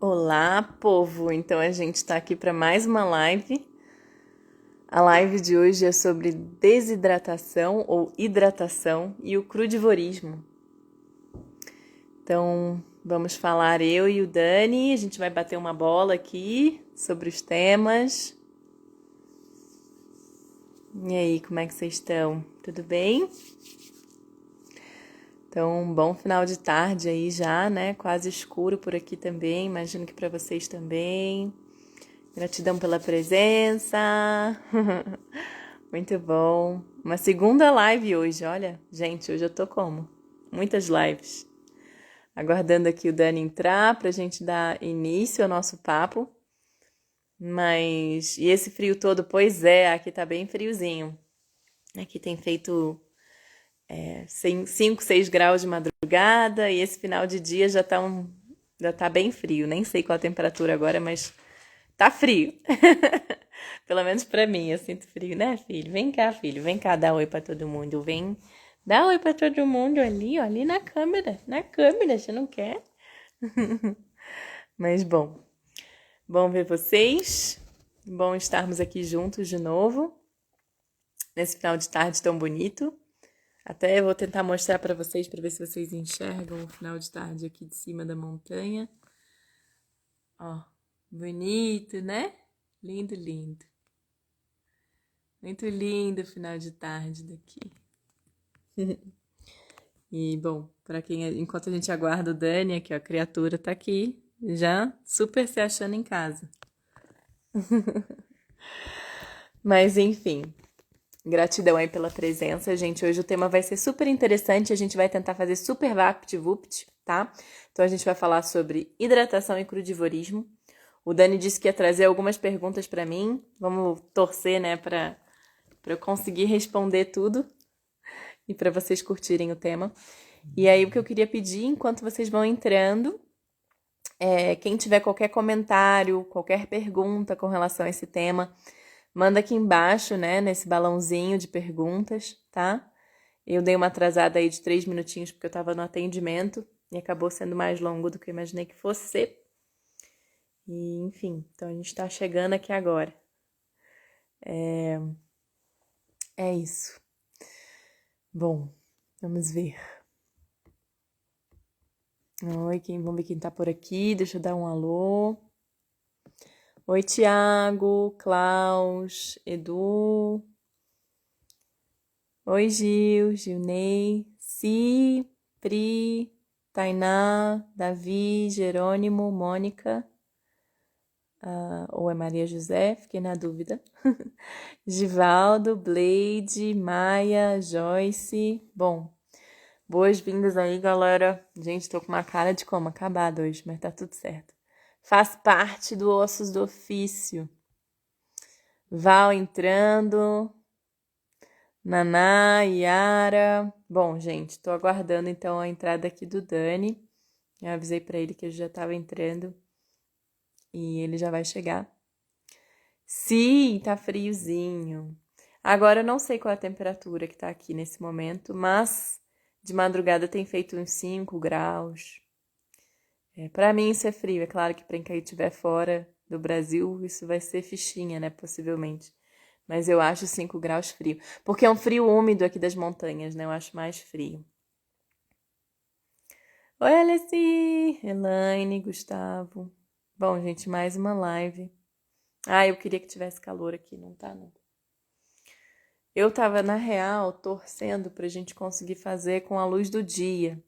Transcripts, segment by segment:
Olá, povo! Então a gente está aqui para mais uma live. A live de hoje é sobre desidratação ou hidratação e o crudivorismo. Então vamos falar eu e o Dani, a gente vai bater uma bola aqui sobre os temas. E aí, como é que vocês estão? Tudo bem? Então, um bom final de tarde aí já, né? Quase escuro por aqui também, imagino que para vocês também. Gratidão pela presença. Muito bom. Uma segunda live hoje, olha. Gente, hoje eu tô como? Muitas lives. Aguardando aqui o Dani entrar pra gente dar início ao nosso papo. E esse frio todo, pois é, aqui tá bem friozinho. Aqui tem feito 5, 6 graus de madrugada e esse final de dia já tá bem frio. Nem sei qual a temperatura agora, mas tá frio. Pelo menos pra mim, eu sinto frio, né, filho? Vem cá, filho. Vem cá dar oi pra todo mundo. Vem dar oi pra todo mundo ali, ó. Ali na câmera. Na câmera, você não quer? Mas bom ver vocês. Bom estarmos aqui juntos de novo. Nesse final de tarde tão bonito. Até vou tentar mostrar pra vocês, pra ver se vocês enxergam o final de tarde aqui de cima da montanha. Ó, bonito, né? Lindo, lindo. Muito lindo o final de tarde daqui. E, bom, enquanto a gente aguarda o Dani, aqui, ó, a criatura tá aqui, já super se achando em casa. Mas, enfim, gratidão aí pela presença, gente. Hoje o tema vai ser super interessante, a gente vai tentar fazer super vapt-vupt, tá? Então a gente vai falar sobre hidratação e crudivorismo. O Dani disse que ia trazer algumas perguntas pra mim. Vamos torcer, né, pra eu conseguir responder tudo e pra vocês curtirem o tema. E aí, o que eu queria pedir, enquanto vocês vão entrando, quem tiver qualquer comentário, qualquer pergunta com relação a esse tema, manda aqui embaixo, né, nesse balãozinho de perguntas, tá? Eu dei uma atrasada aí de 3 minutinhos porque eu tava no atendimento e acabou sendo mais longo do que eu imaginei que fosse ser. E, enfim, então a gente tá chegando aqui agora. É isso. Bom, vamos ver. Oi, vamos ver quem tá por aqui. Deixa eu dar um alô. Oi, Tiago, Klaus, Edu. Oi, Gilney, Si, Pri, Tainá, Davi, Jerônimo, Mônica. Ou é Maria José? Fiquei na dúvida. Givaldo, Blade, Maia, Joyce. Bom, boas-vindas aí, galera. Gente, tô com uma cara de como? Acabado hoje, mas tá tudo certo. Faz parte do Ossos do Ofício. Val entrando. Naná, Yara. Bom, gente, tô aguardando então a entrada aqui do Dani. Eu avisei pra ele que eu já tava entrando e ele já vai chegar. Sim, tá friozinho. Agora eu não sei qual é a temperatura que tá aqui nesse momento, mas de madrugada tem feito uns 5 graus. Pra mim isso é frio. É claro que pra quem estiver fora do Brasil, isso vai ser fichinha, né? Possivelmente. Mas eu acho 5 graus frio. Porque é um frio úmido aqui das montanhas, né? Eu acho mais frio. Oi, Alessi! Elaine, Gustavo. Bom, gente, mais uma live. Eu queria que tivesse calor aqui, não tá, não. Eu tava, na real, torcendo pra gente conseguir fazer com a luz do dia.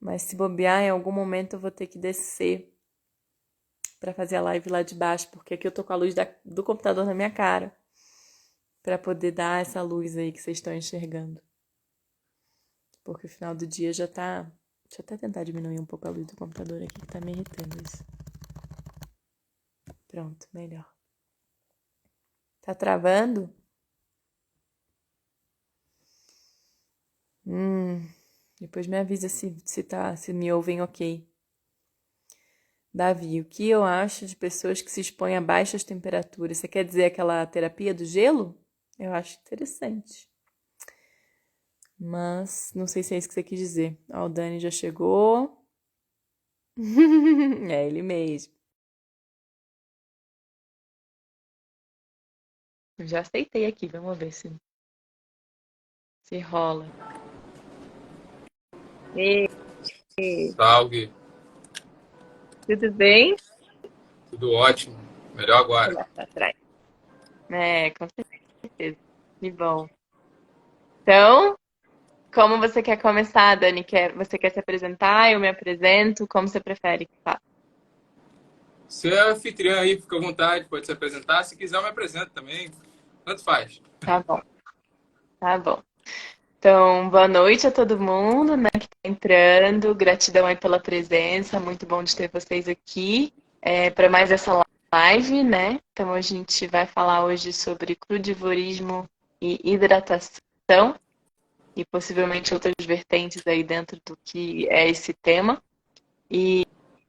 Mas se bobear, em algum momento eu vou ter que descer pra fazer a live lá de baixo, porque aqui eu tô com a luz do computador na minha cara. Pra poder dar essa luz aí que vocês estão enxergando. Porque o final do dia já tá... Deixa eu até tentar diminuir um pouco a luz do computador aqui, que tá me irritando isso. Pronto, melhor. Tá travando? Depois me avisa se me ouvem ok. Davi, o que eu acho de pessoas que se expõem a baixas temperaturas? Você quer dizer aquela terapia do gelo? Eu acho interessante. Mas não sei se é isso que você quis dizer. Ó, o Dani já chegou. É ele mesmo. Eu já aceitei aqui, vamos ver se rola. Ei, Salve, tudo bem? tudo ótimo. Melhor Vou agora. lá pra trás. É, com certeza. Que bom. Então, como você quer começar, Dani? Você quer se apresentar? Eu me apresento? Como você prefere que faça? Você é anfitriã aí, fica à vontade, pode se apresentar. Se quiser, eu me apresento também. Tanto faz. Tá bom, tá bom. Então, boa noite a todo mundo, né, que está entrando. Gratidão aí pela presença. Muito bom de ter vocês aqui para mais essa live, né? Então, a gente vai falar hoje sobre crudivorismo e hidratação e possivelmente outras vertentes aí dentro do que é esse tema.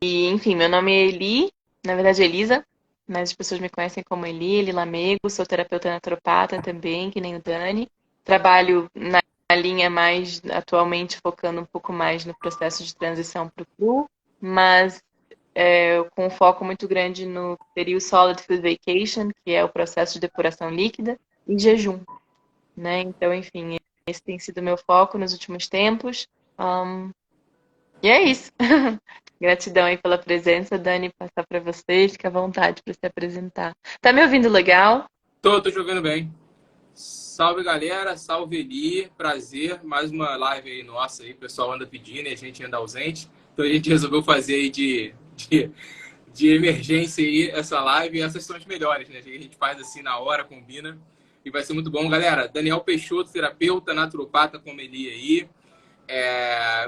Enfim, meu nome é Eli, na verdade Elisa, mas as pessoas me conhecem como Eli Lamego, sou terapeuta naturopata também, que nem o Dani. Trabalho na linha mais, atualmente, focando um pouco mais no processo de transição para o cru, mas com um foco muito grande no período Solid Food Vacation, que é o processo de depuração líquida, e jejum, né? Então, enfim, esse tem sido o meu foco nos últimos tempos. Um, e é isso. Gratidão aí pela presença, Dani. Passar para você, fica à vontade para se apresentar. Tá me ouvindo legal? Tô jogando bem. Salve, galera. Salve, Eli. Prazer. Mais uma live aí nossa aí. O pessoal anda pedindo e a gente anda ausente. Então a gente resolveu fazer aí de emergência aí essa live. E essas são as melhores, né? A gente faz assim na hora, combina. E vai ser muito bom, galera. Daniel Peixoto, terapeuta, naturopata como Eli aí.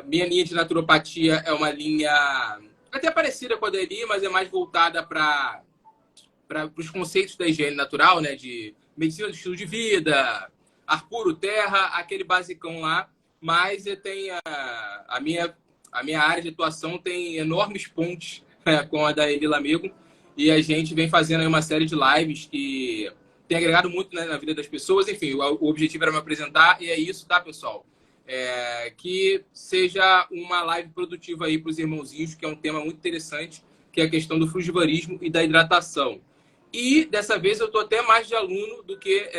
Minha linha de naturopatia é uma linha até parecida com a da Eli, mas é mais voltada para os conceitos da higiene natural, né? De medicina do estilo de vida, ar puro, terra, aquele basicão lá. Mas tem a minha área de atuação tem enormes pontes com a da Eli Lamego. E a gente vem fazendo aí uma série de lives que tem agregado muito, né, na vida das pessoas. Enfim, o objetivo era me apresentar e é isso, tá, pessoal? Que seja uma live produtiva aí para os irmãozinhos, que é um tema muito interessante, que é a questão do frugivarismo e da hidratação. E dessa vez eu estou até mais de aluno do que,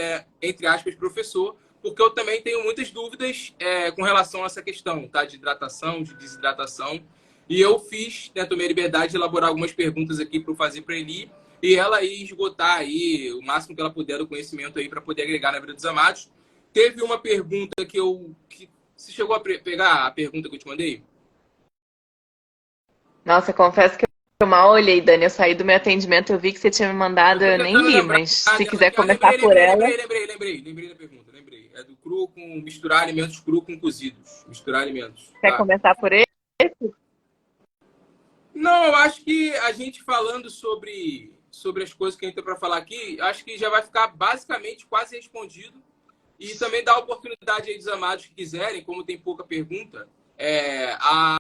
entre aspas, professor, porque eu também tenho muitas dúvidas com relação a essa questão, tá? De hidratação, de desidratação. E eu fiz, né, tomei a liberdade de elaborar algumas perguntas aqui para fazer para Eli e ela ir esgotar aí o máximo que ela puder do conhecimento aí para poder agregar na vida dos amados. Teve uma pergunta que você chegou a pegar a pergunta que eu te mandei? Nossa, confesso que eu mal olhei, Dani. Eu saí do meu atendimento, eu vi que você tinha me Eu mandado, tô eu nem tentando li, lembrar mas se dela quiser aqui. Ah, começar por ela. lembrei da pergunta, lembrei. É do cru com misturar alimentos cru com cozidos. Misturar alimentos, Quer tá? começar por ele? Não, eu acho que a gente falando sobre as coisas que a gente tem para falar aqui, acho que já vai ficar basicamente quase respondido. E também dá a oportunidade aí dos amados que quiserem, como tem pouca pergunta, a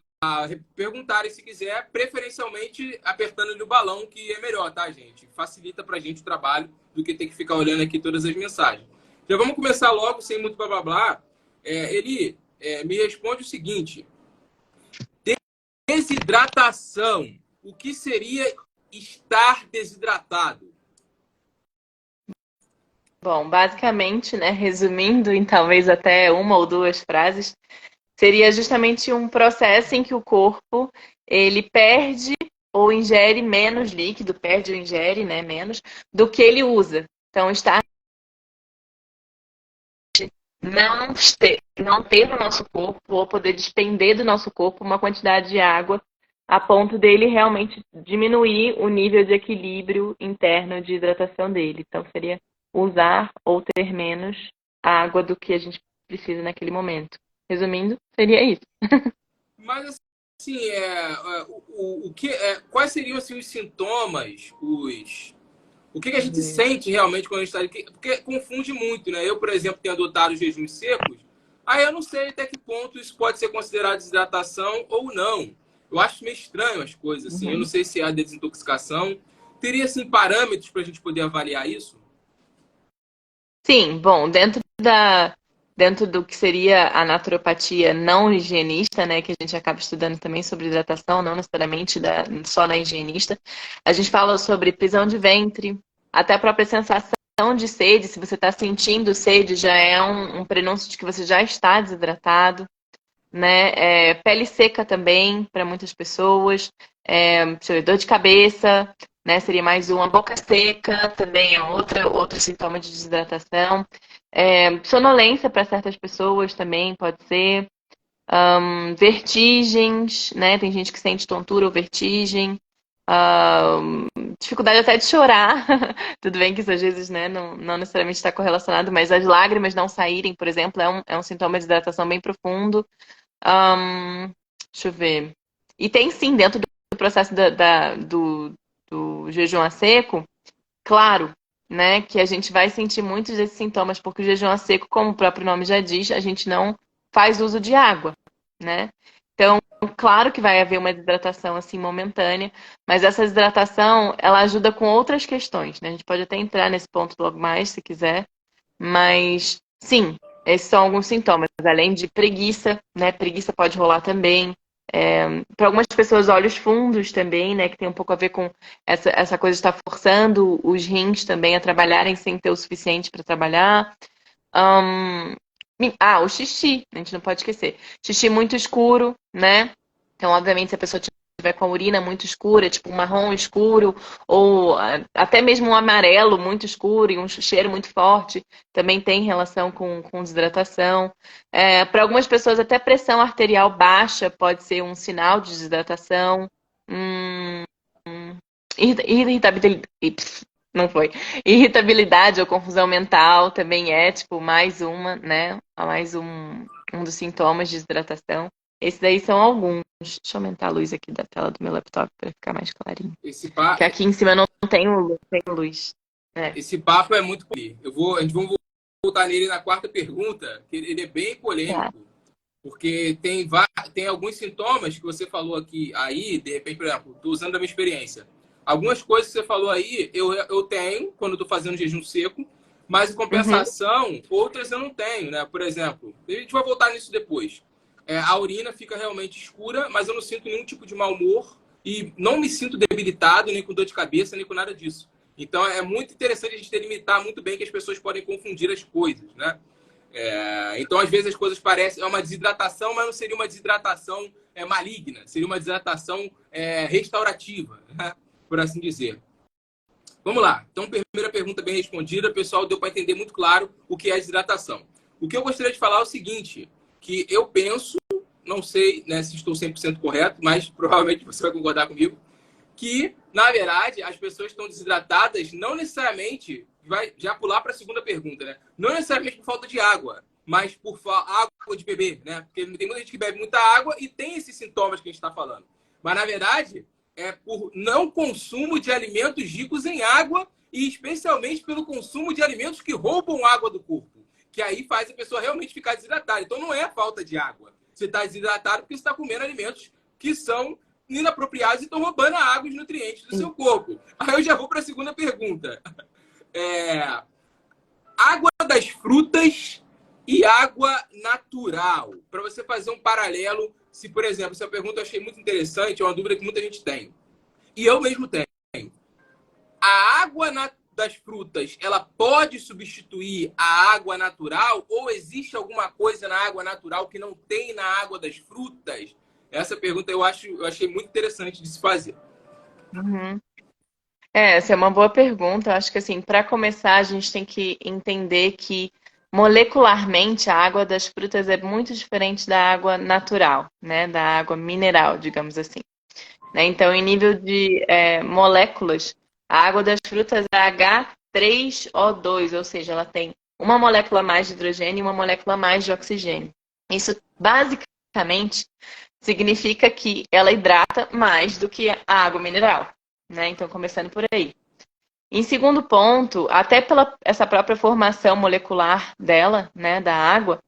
perguntarem se quiser, preferencialmente apertando-lhe o balão, que é melhor, tá, gente? Facilita pra gente o trabalho do que ter que ficar olhando aqui todas as mensagens. Já vamos começar logo, sem muito blá blá blá. Eli, me responde o seguinte: desidratação. O que seria estar desidratado? Bom, basicamente, né, resumindo em talvez até uma ou duas frases, seria justamente um processo em que o corpo ele perde ou ingere menos líquido, perde ou ingere, né, menos do que ele usa. Então, estar não ter no nosso corpo ou poder despender do nosso corpo uma quantidade de água a ponto dele realmente diminuir o nível de equilíbrio interno de hidratação dele. Então, seria usar ou ter menos água do que a gente precisa naquele momento. Resumindo, seria isso. Mas assim, quais seriam assim, os sintomas, o que a gente sente realmente quando a gente está aqui? Porque confunde muito, né? Eu, por exemplo, tenho adotado os jejuns secos, aí eu não sei até que ponto isso pode ser considerado desidratação ou não. Eu acho meio estranho as coisas, assim. Eu não Uhum. sei se há desintoxicação. Teria, assim, parâmetros para a gente poder avaliar isso? Sim, bom, dentro dentro do que seria a naturopatia não higienista, né, que a gente acaba estudando também sobre hidratação, não necessariamente só na higienista, a gente fala sobre prisão de ventre, até a própria sensação de sede, se você está sentindo sede, já é um prenúncio de que você já está desidratado, né? Pele seca também, para muitas pessoas, deixa eu ver, dor de cabeça, né? Seria mais uma boca seca, também é outro sintoma de desidratação. Sonolência para certas pessoas também pode ser. Vertigens, né? Tem gente que sente tontura ou vertigem. Dificuldade até de chorar. Tudo bem que isso às vezes, né, não necessariamente está correlacionado, mas as lágrimas não saírem, por exemplo, é um sintoma de hidratação bem profundo. Deixa eu ver. E tem sim, dentro do processo do jejum a seco, claro, né, que a gente vai sentir muitos desses sintomas, porque o jejum a seco, como o próprio nome já diz, a gente não faz uso de água, né? Então, claro que vai haver uma desidratação assim momentânea, mas essa desidratação, ela ajuda com outras questões, né? A gente pode até entrar nesse ponto logo mais, se quiser, mas sim, esses são alguns sintomas, além de preguiça, né? Preguiça pode rolar também. Para algumas pessoas, olhos fundos também, né? Que tem um pouco a ver com essa coisa de estar forçando os rins também a trabalharem sem ter o suficiente para trabalhar. O xixi, a gente não pode esquecer. Xixi muito escuro, né? Então, obviamente, se a pessoa tiver com a urina muito escura, tipo um marrom escuro, ou até mesmo um amarelo muito escuro e um cheiro muito forte, também tem relação com desidratação. Para algumas pessoas, até pressão arterial baixa pode ser um sinal de desidratação. Hum, Irritabilidade. Não foi. Irritabilidade ou confusão mental também é, tipo, mais uma, né? Mais um dos sintomas de desidratação. Esses daí são alguns. Deixa eu aumentar a luz aqui da tela do meu laptop para ficar mais clarinho. Esse, Porque aqui em cima não tem luz. esse papo é muito polêmico. A gente vai voltar nele na quarta pergunta, que ele é bem Tá. polêmico, porque tem alguns sintomas que você falou aqui, aí, de repente, por exemplo, estou usando a minha experiência. Algumas coisas que você falou aí, eu tenho quando estou fazendo jejum seco, mas em Uhum. compensação, outras eu não tenho, né? Por exemplo, a gente vai voltar nisso depois. A urina fica realmente escura, mas eu não sinto nenhum tipo de mau humor e não me sinto debilitado, nem com dor de cabeça, nem com nada disso. Então é muito interessante a gente delimitar muito bem que as pessoas podem confundir as coisas, né? Então, às vezes, as coisas parecem uma desidratação, mas não seria uma desidratação maligna, seria uma desidratação restaurativa, né? Por assim dizer. Vamos lá. Então, primeira pergunta bem respondida. Pessoal, deu para entender muito claro o que é desidratação. O que eu gostaria de falar é o seguinte, que eu penso, não sei, né, se estou 100% correto, mas provavelmente você vai concordar comigo, que, na verdade, as pessoas estão desidratadas não necessariamente, vai já pular para a segunda pergunta, né? Não necessariamente por falta de água, mas por água de beber, né? Porque tem muita gente que bebe muita água e tem esses sintomas que a gente está falando. Mas, na verdade, é por não consumo de alimentos ricos em água e especialmente pelo consumo de alimentos que roubam água do corpo, que aí faz a pessoa realmente ficar desidratada. Então, não é falta de água. Você está desidratado porque você está comendo alimentos que são inapropriados e estão roubando a água e os nutrientes do seu corpo. Aí eu já vou para a segunda pergunta. Água das frutas e água natural. Para você fazer um paralelo, se, por exemplo, essa pergunta eu achei muito interessante, é uma dúvida que muita gente tem. E eu mesmo tenho. A água das frutas, ela pode substituir a água natural? Ou existe alguma coisa na água natural que não tem na água das frutas? Essa pergunta eu achei muito interessante de se fazer. Uhum. Essa é uma boa pergunta. Eu acho que, assim, para começar, a gente tem que entender que molecularmente a água das frutas é muito diferente da água natural, né? Da água mineral, digamos assim. Né? Então, em nível de moléculas, a água das frutas é H3O2, ou seja, ela tem uma molécula a mais de hidrogênio e uma molécula a mais de oxigênio. Isso, basicamente, significa que ela hidrata mais do que a água mineral, né? Então, começando por aí. Em segundo ponto, até pela essa própria formação molecular dela, né, da água,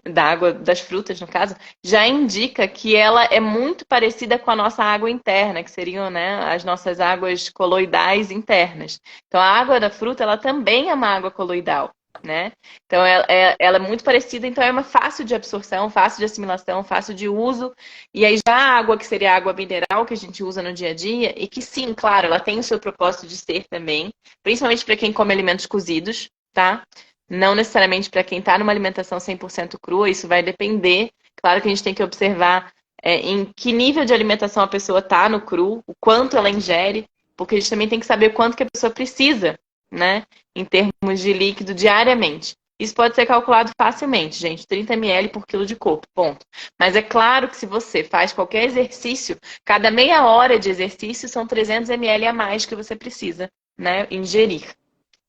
da água das frutas, no caso, já indica que ela é muito parecida com a nossa água interna, que seriam, né, as nossas águas coloidais internas. Então, a água da fruta, ela também é uma água coloidal. né? Então ela é muito parecida, então é uma fácil de absorção, fácil de assimilação, fácil de uso. E aí já a água, que seria a água mineral que a gente usa no dia a dia, e que sim, claro, ela tem o seu propósito de ser também, principalmente para quem come alimentos cozidos, tá? Não necessariamente para quem está numa alimentação 100% crua, isso vai depender. Claro que a gente tem que observar em que nível de alimentação a pessoa está no cru, o quanto ela ingere, porque a gente também tem que saber quanto que a pessoa precisa, né? Em termos de líquido diariamente. Isso pode ser calculado facilmente, gente, 30 ml por quilo de corpo, ponto. Mas é claro que se você faz qualquer exercício, cada meia hora de exercício são 300 ml a mais que você precisa, né, ingerir.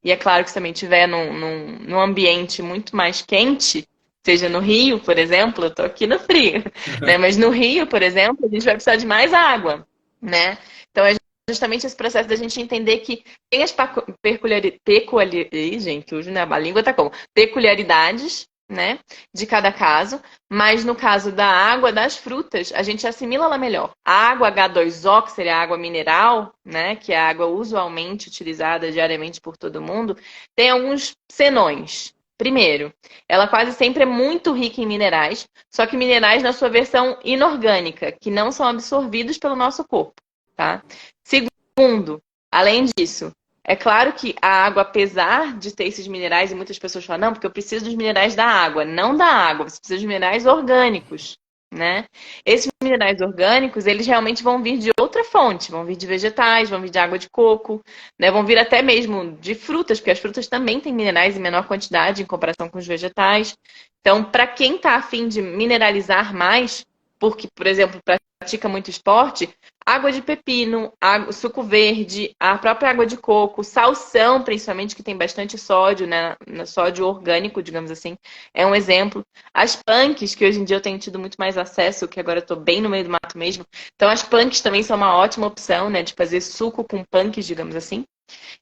E é claro que se também estiver num ambiente muito mais quente, seja no Rio, por exemplo, eu tô aqui no frio, né? Mas no Rio, por exemplo, a gente vai precisar de mais água, né? Então é justamente esse processo da gente entender que tem as peculiaridades, gente, hoje né, a língua tá como? Peculiaridades, né, de cada caso, mas no caso da água das frutas, a gente assimila ela melhor. A água H2O, que seria a água mineral, né, que é a água usualmente utilizada diariamente por todo mundo, tem alguns senões. Primeiro, ela quase sempre é muito rica em minerais, só que minerais na sua versão inorgânica, que não são absorvidos pelo nosso corpo, tá? Segundo, além disso, é claro que a água, apesar de ter esses minerais, e muitas pessoas falam, não, porque eu preciso dos minerais da água. Não da água, você precisa dos minerais orgânicos, né? Esses minerais orgânicos, eles realmente vão vir de outra fonte, vão vir de vegetais, vão vir de água de coco, né? Vão vir até mesmo de frutas, porque as frutas também têm minerais em menor quantidade em comparação com os vegetais. Então, para quem está afim de mineralizar mais, porque, por exemplo, pratica muito esporte, água de pepino, água, suco verde, a própria água de coco, salsão, principalmente, que tem bastante sódio, né? Sódio orgânico, digamos assim, é um exemplo. As punks, que hoje em dia eu tenho tido muito mais acesso, que agora eu tô bem no meio do mato mesmo. Então, as punks também são uma ótima opção, né? De fazer suco com punks, digamos assim.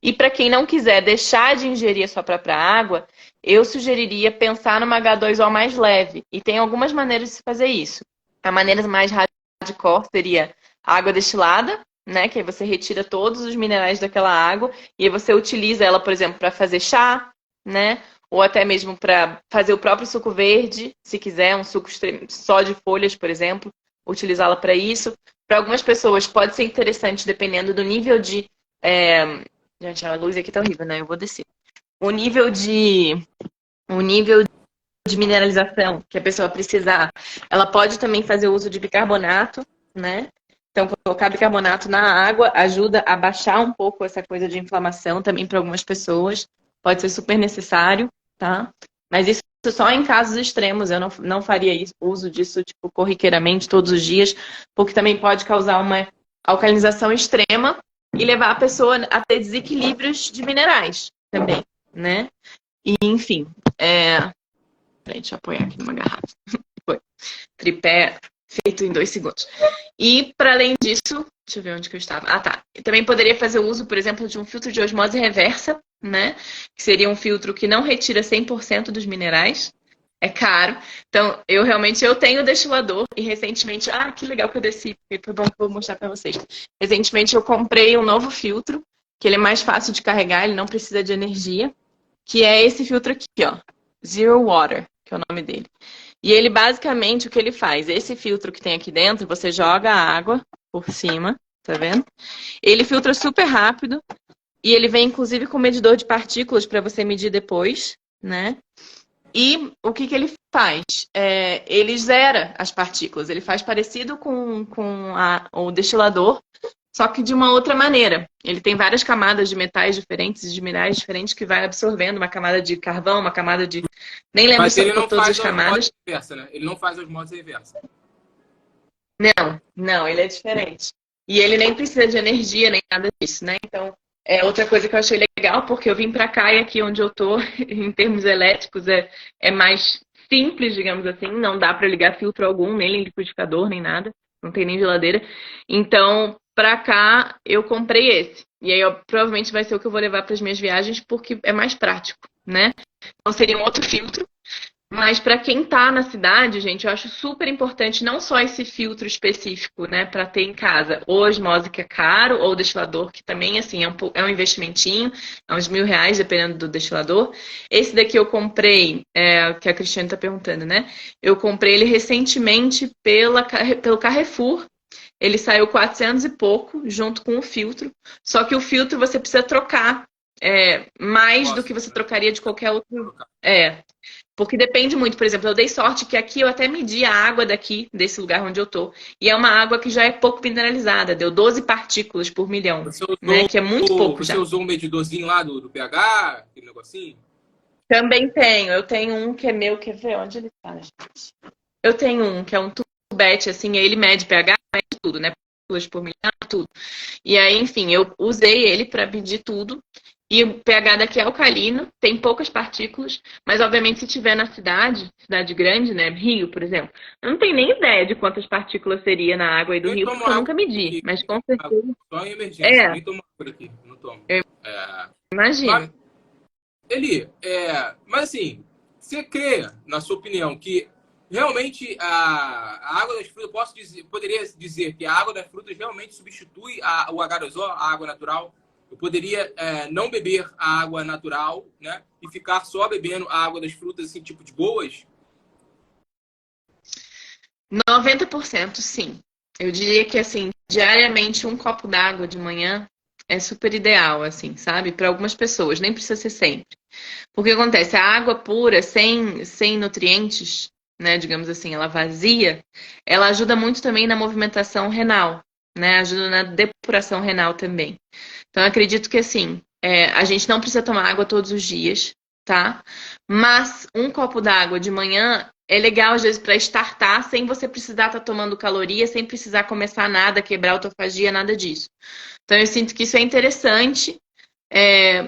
E para quem não quiser deixar de ingerir a sua própria água, eu sugeriria pensar numa H2O mais leve. E tem algumas maneiras de se fazer isso. A maneira mais hardcore seria água destilada, né? Que aí você retira todos os minerais daquela água e aí você utiliza ela, por exemplo, para fazer chá, né? Ou até mesmo para fazer o próprio suco verde, se quiser, um suco só de folhas, por exemplo, utilizá-la para isso. Para algumas pessoas pode ser interessante, dependendo do nível de. Gente, a luz aqui tá horrível, né? Eu vou descer. O nível de. O nível de mineralização que a pessoa precisar, ela pode também fazer o uso de bicarbonato, né? Então, colocar bicarbonato na água ajuda a baixar um pouco essa coisa de inflamação também para algumas pessoas. Pode ser super necessário, tá? Mas isso só em casos extremos. Eu não faria uso disso, tipo, corriqueiramente, todos os dias, porque também pode causar uma alcalinização extrema e levar a pessoa a ter desequilíbrios de minerais também, né? E, enfim, Peraí, deixa eu apoiar aqui numa garrafa. Foi. Tripé feito em 2 segundos. E, para além disso, deixa eu ver onde que eu estava. Ah, tá. Eu também poderia fazer uso, por exemplo, de um filtro de osmose reversa, né? Que seria um filtro que não retira 100% dos minerais. É caro. Então, eu tenho destilador e recentemente, que legal que eu desci, foi bom que eu vou mostrar para vocês. Recentemente eu comprei um novo filtro, que ele é mais fácil de carregar, ele não precisa de energia, que é esse filtro aqui, ó. Zero Water, que é o nome dele. E ele basicamente o que ele faz? Esse filtro que tem aqui dentro, você joga a água por cima, tá vendo? Ele filtra super rápido e ele vem inclusive com medidor de partículas para você medir depois, né? E o que ele faz? Ele zera as partículas, ele faz parecido com o destilador, só que de uma outra maneira. Ele tem várias camadas de metais diferentes, de minerais diferentes, que vai absorvendo uma camada de carvão, uma camada de. Nem lembro Mas se ele são não todas faz as a osmose camadas. reversa, né? Ele não faz a osmose reversa. Não, ele é diferente. E ele nem precisa de energia, nem nada disso, né? Então, é outra coisa que eu achei legal, porque eu vim pra cá e aqui onde eu tô, em termos elétricos, é mais simples, digamos assim. Não dá pra ligar filtro algum, nem liquidificador, nem nada. Não tem nem geladeira. Então, pra cá, eu comprei esse. E aí, provavelmente vai ser o que eu vou levar para as minhas viagens, porque é mais prático, né? Então, seria um outro filtro. Mas para quem tá na cidade, gente, eu acho super importante não só esse filtro específico, né, para ter em casa. Ou osmose que é caro, ou destilador, que também, assim, é um investimentinho, é uns R$ 1.000, dependendo do destilador. Esse daqui eu comprei, que a Cristiane tá perguntando, né? Eu comprei ele recentemente pelo Carrefour. Ele saiu 400 e pouco, junto com o filtro. Só que o filtro você precisa trocar mais do que Posso, você né? trocaria de qualquer outro. Trocar. Porque depende muito, por exemplo, eu dei sorte que aqui eu até medi a água daqui, desse lugar onde eu tô. E é uma água que já é pouco mineralizada, deu 12 partículas por milhão, Você né? Que é muito pouco você já. usou um medidorzinho lá do pH, aquele negocinho? Também tenho, eu tenho um que é meu, quer ver onde ele tá, gente? Eu tenho um que é um tubete, assim, aí ele mede pH, mede tudo, né? Partículas por milhão, tudo. E aí, enfim, eu usei ele para medir tudo. E o pH daqui é alcalino, tem poucas partículas, mas obviamente se tiver na cidade grande, né, Rio, por exemplo, eu não tenho nem ideia de quantas partículas seria na água aí do Nem Rio, tomo porque eu água nunca medi, aqui, mas nem com tomo água. certeza. Só em emergência, É, nem tomo água por aqui, não tomo. eu É, mas, imagino. Eli, mas assim, você crê, na sua opinião, que realmente a água das frutas, poderia dizer que a água das frutas realmente substitui o H2O, a água natural? Eu poderia não beber a água natural, né? E ficar só bebendo a água das frutas, assim, tipo de boas? 90% sim. Eu diria que, assim, diariamente um copo d'água de manhã é super ideal, assim, sabe? Para algumas pessoas, nem precisa ser sempre. Porque acontece, a água pura, sem nutrientes, né, digamos assim, ela vazia, ela ajuda muito também na movimentação renal, né? Ajuda na depuração renal também. Então, eu acredito que assim, a gente não precisa tomar água todos os dias, tá? Mas um copo d'água de manhã é legal, às vezes, para startar, sem você precisar estar tomando caloria, sem precisar começar nada, quebrar a autofagia, nada disso. Então, eu sinto que isso é interessante.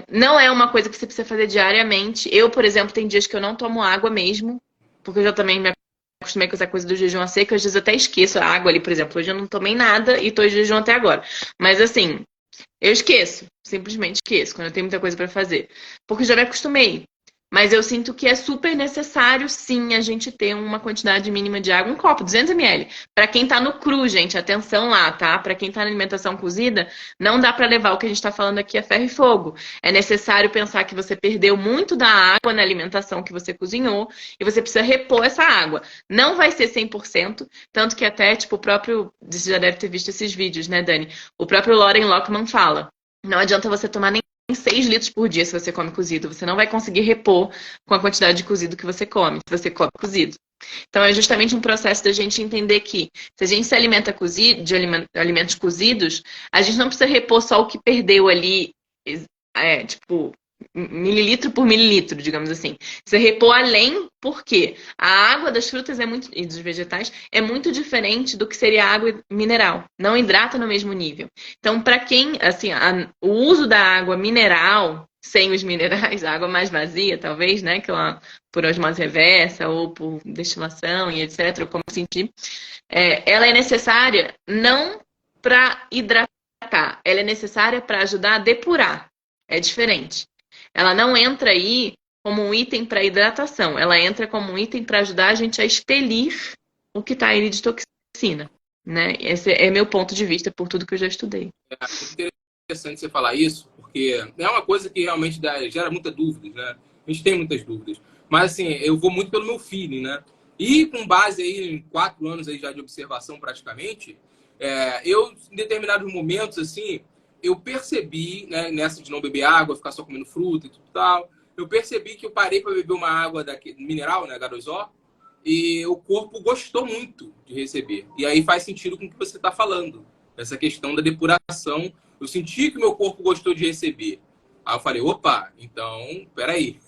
Não é uma coisa que você precisa fazer diariamente. Eu, por exemplo, tem dias que eu não tomo água mesmo, porque eu já também me acostumei com essa coisa do jejum a seco, às vezes eu até esqueço a água ali, por exemplo. Hoje eu não tomei nada e tô em jejum até agora. Mas assim, eu esqueço, simplesmente esqueço, quando eu tenho muita coisa para fazer. Porque eu já me acostumei. Mas eu sinto que é super necessário, sim, a gente ter uma quantidade mínima de água, um copo, 200 ml. Para quem tá no cru, gente, atenção lá, tá? Para quem tá na alimentação cozida, não dá para levar o que a gente tá falando aqui a ferro e fogo. É necessário pensar que você perdeu muito da água na alimentação que você cozinhou e você precisa repor essa água. Não vai ser 100%, tanto que até, tipo, o próprio, você já deve ter visto esses vídeos, né, Dani? O próprio Loren Lockman fala. Não adianta você tomar nem 6 litros por dia se você come cozido. Você não vai conseguir repor com a quantidade de cozido que você come, se você come cozido. Então, é justamente um processo da gente entender que se a gente se alimenta de alimentos cozidos, a gente não precisa repor só o que perdeu ali, tipo, mililitro por mililitro, digamos assim. Você repor além, porque a água das frutas e dos vegetais é muito diferente do que seria a água mineral. Não hidrata no mesmo nível. Então, para quem, assim, o uso da água mineral, sem os minerais, a água mais vazia, talvez, né, que ela por osmose reversa ou por destilação e etc., como sentir, ela é necessária não para hidratar, ela é necessária para ajudar a depurar. É diferente. Ela não entra aí como um item para hidratação, ela entra como um item para ajudar a gente a expelir o que está aí de toxina, né? Esse é meu ponto de vista por tudo que eu já estudei. É interessante você falar isso, porque é uma coisa que realmente gera muita dúvida, né? A gente tem muitas dúvidas. Mas, assim, eu vou muito pelo meu feeling, né? E com base aí em 4 anos aí já de observação praticamente, eu, em determinados momentos, assim, eu percebi, né, nessa de não beber água, ficar só comendo fruta e tudo tal, eu percebi que eu parei para beber uma água mineral, né, H2O, e o corpo gostou muito de receber. E aí faz sentido com o que você está falando. Essa questão da depuração. Eu senti que meu corpo gostou de receber. Aí eu falei, opa, então, peraí.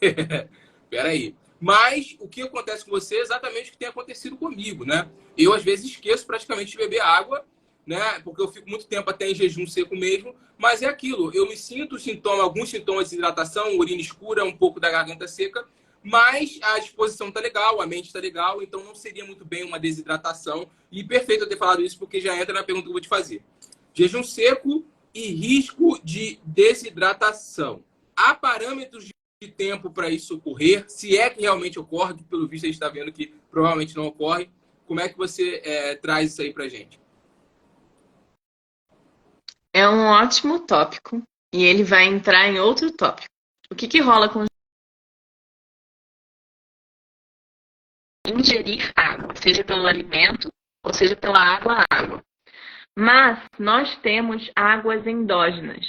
Peraí. Mas o que acontece com você é exatamente o que tem acontecido comigo, né? Eu, às vezes, esqueço praticamente de beber água, né? Porque eu fico muito tempo até em jejum seco mesmo. Mas é aquilo, eu me sinto alguns sintomas de desidratação, urina escura, um pouco da garganta seca, mas a disposição tá legal, a mente tá legal, então não seria muito bem uma desidratação. E perfeito eu ter falado isso, porque já entra na pergunta que eu vou te fazer. Jejum seco e risco de desidratação. Há parâmetros de tempo para isso ocorrer? Se é que realmente ocorre, que pelo visto a gente está vendo que provavelmente não ocorre. Como é que você traz isso aí para a gente? É um ótimo tópico e ele vai entrar em outro tópico. O que que rola com ingerir água, seja pelo alimento ou seja pela água? Mas nós temos águas endógenas.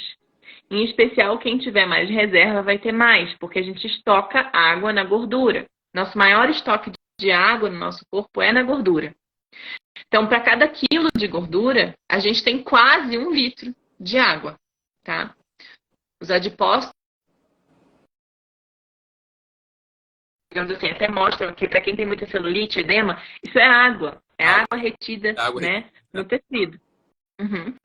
Em especial, quem tiver mais reserva vai ter mais, porque a gente estoca água na gordura. Nosso maior estoque de água no nosso corpo é na gordura. Então, para cada quilo de gordura, a gente tem quase 1 litro de água, tá? Os adipócitos, digamos assim, até mostram que para quem tem muita celulite, edema, isso é água. É água retida, Água né, no tecido. Uhum.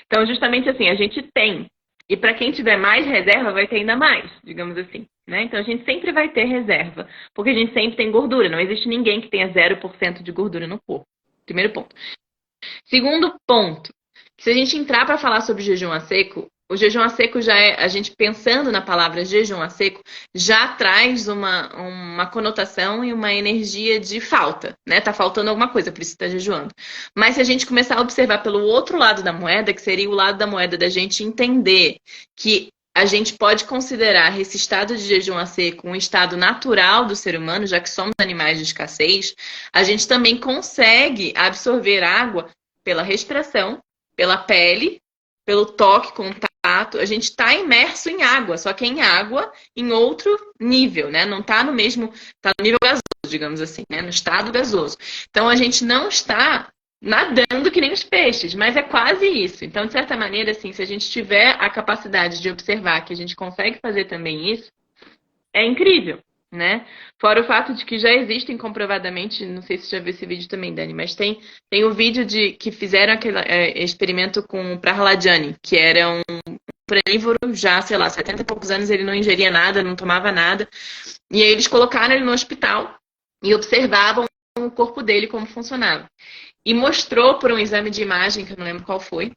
Então, justamente assim, a gente tem. E para quem tiver mais reserva, vai ter ainda mais, digamos assim. Né? Então, a gente sempre vai ter reserva, porque a gente sempre tem gordura. Não existe ninguém que tenha 0% de gordura no corpo. Primeiro ponto. Segundo ponto, se a gente entrar para falar sobre jejum a seco, o jejum a seco já é, a gente pensando na palavra jejum a seco, já traz uma conotação e uma energia de falta, né? Tá faltando alguma coisa, por isso está jejuando. Mas se a gente começar a observar pelo outro lado da moeda, que seria o lado da moeda da gente entender que a gente pode considerar esse estado de jejum a seco um estado natural do ser humano, já que somos animais de escassez, a gente também consegue absorver água pela respiração, pela pele, pelo toque, contato. A gente está imerso em água, só que em água em outro nível, né? Não está no mesmo, está no nível gasoso, digamos assim, né? No estado gasoso. Então a gente não está nadando que nem os peixes, mas é quase isso. Então, de certa maneira, assim, se a gente tiver a capacidade de observar que a gente consegue fazer também isso, é incrível, né? Fora o fato de que já existem comprovadamente, não sei se você já viu esse vídeo também, Dani, mas tem o vídeo de que fizeram aquele experimento com o Prahladiani, que era um carnívoro já, sei lá, 70 e poucos anos, ele não ingeria nada, não tomava nada. E aí eles colocaram ele no hospital e observavam o corpo dele como funcionava. E mostrou por um exame de imagem, que eu não lembro qual foi,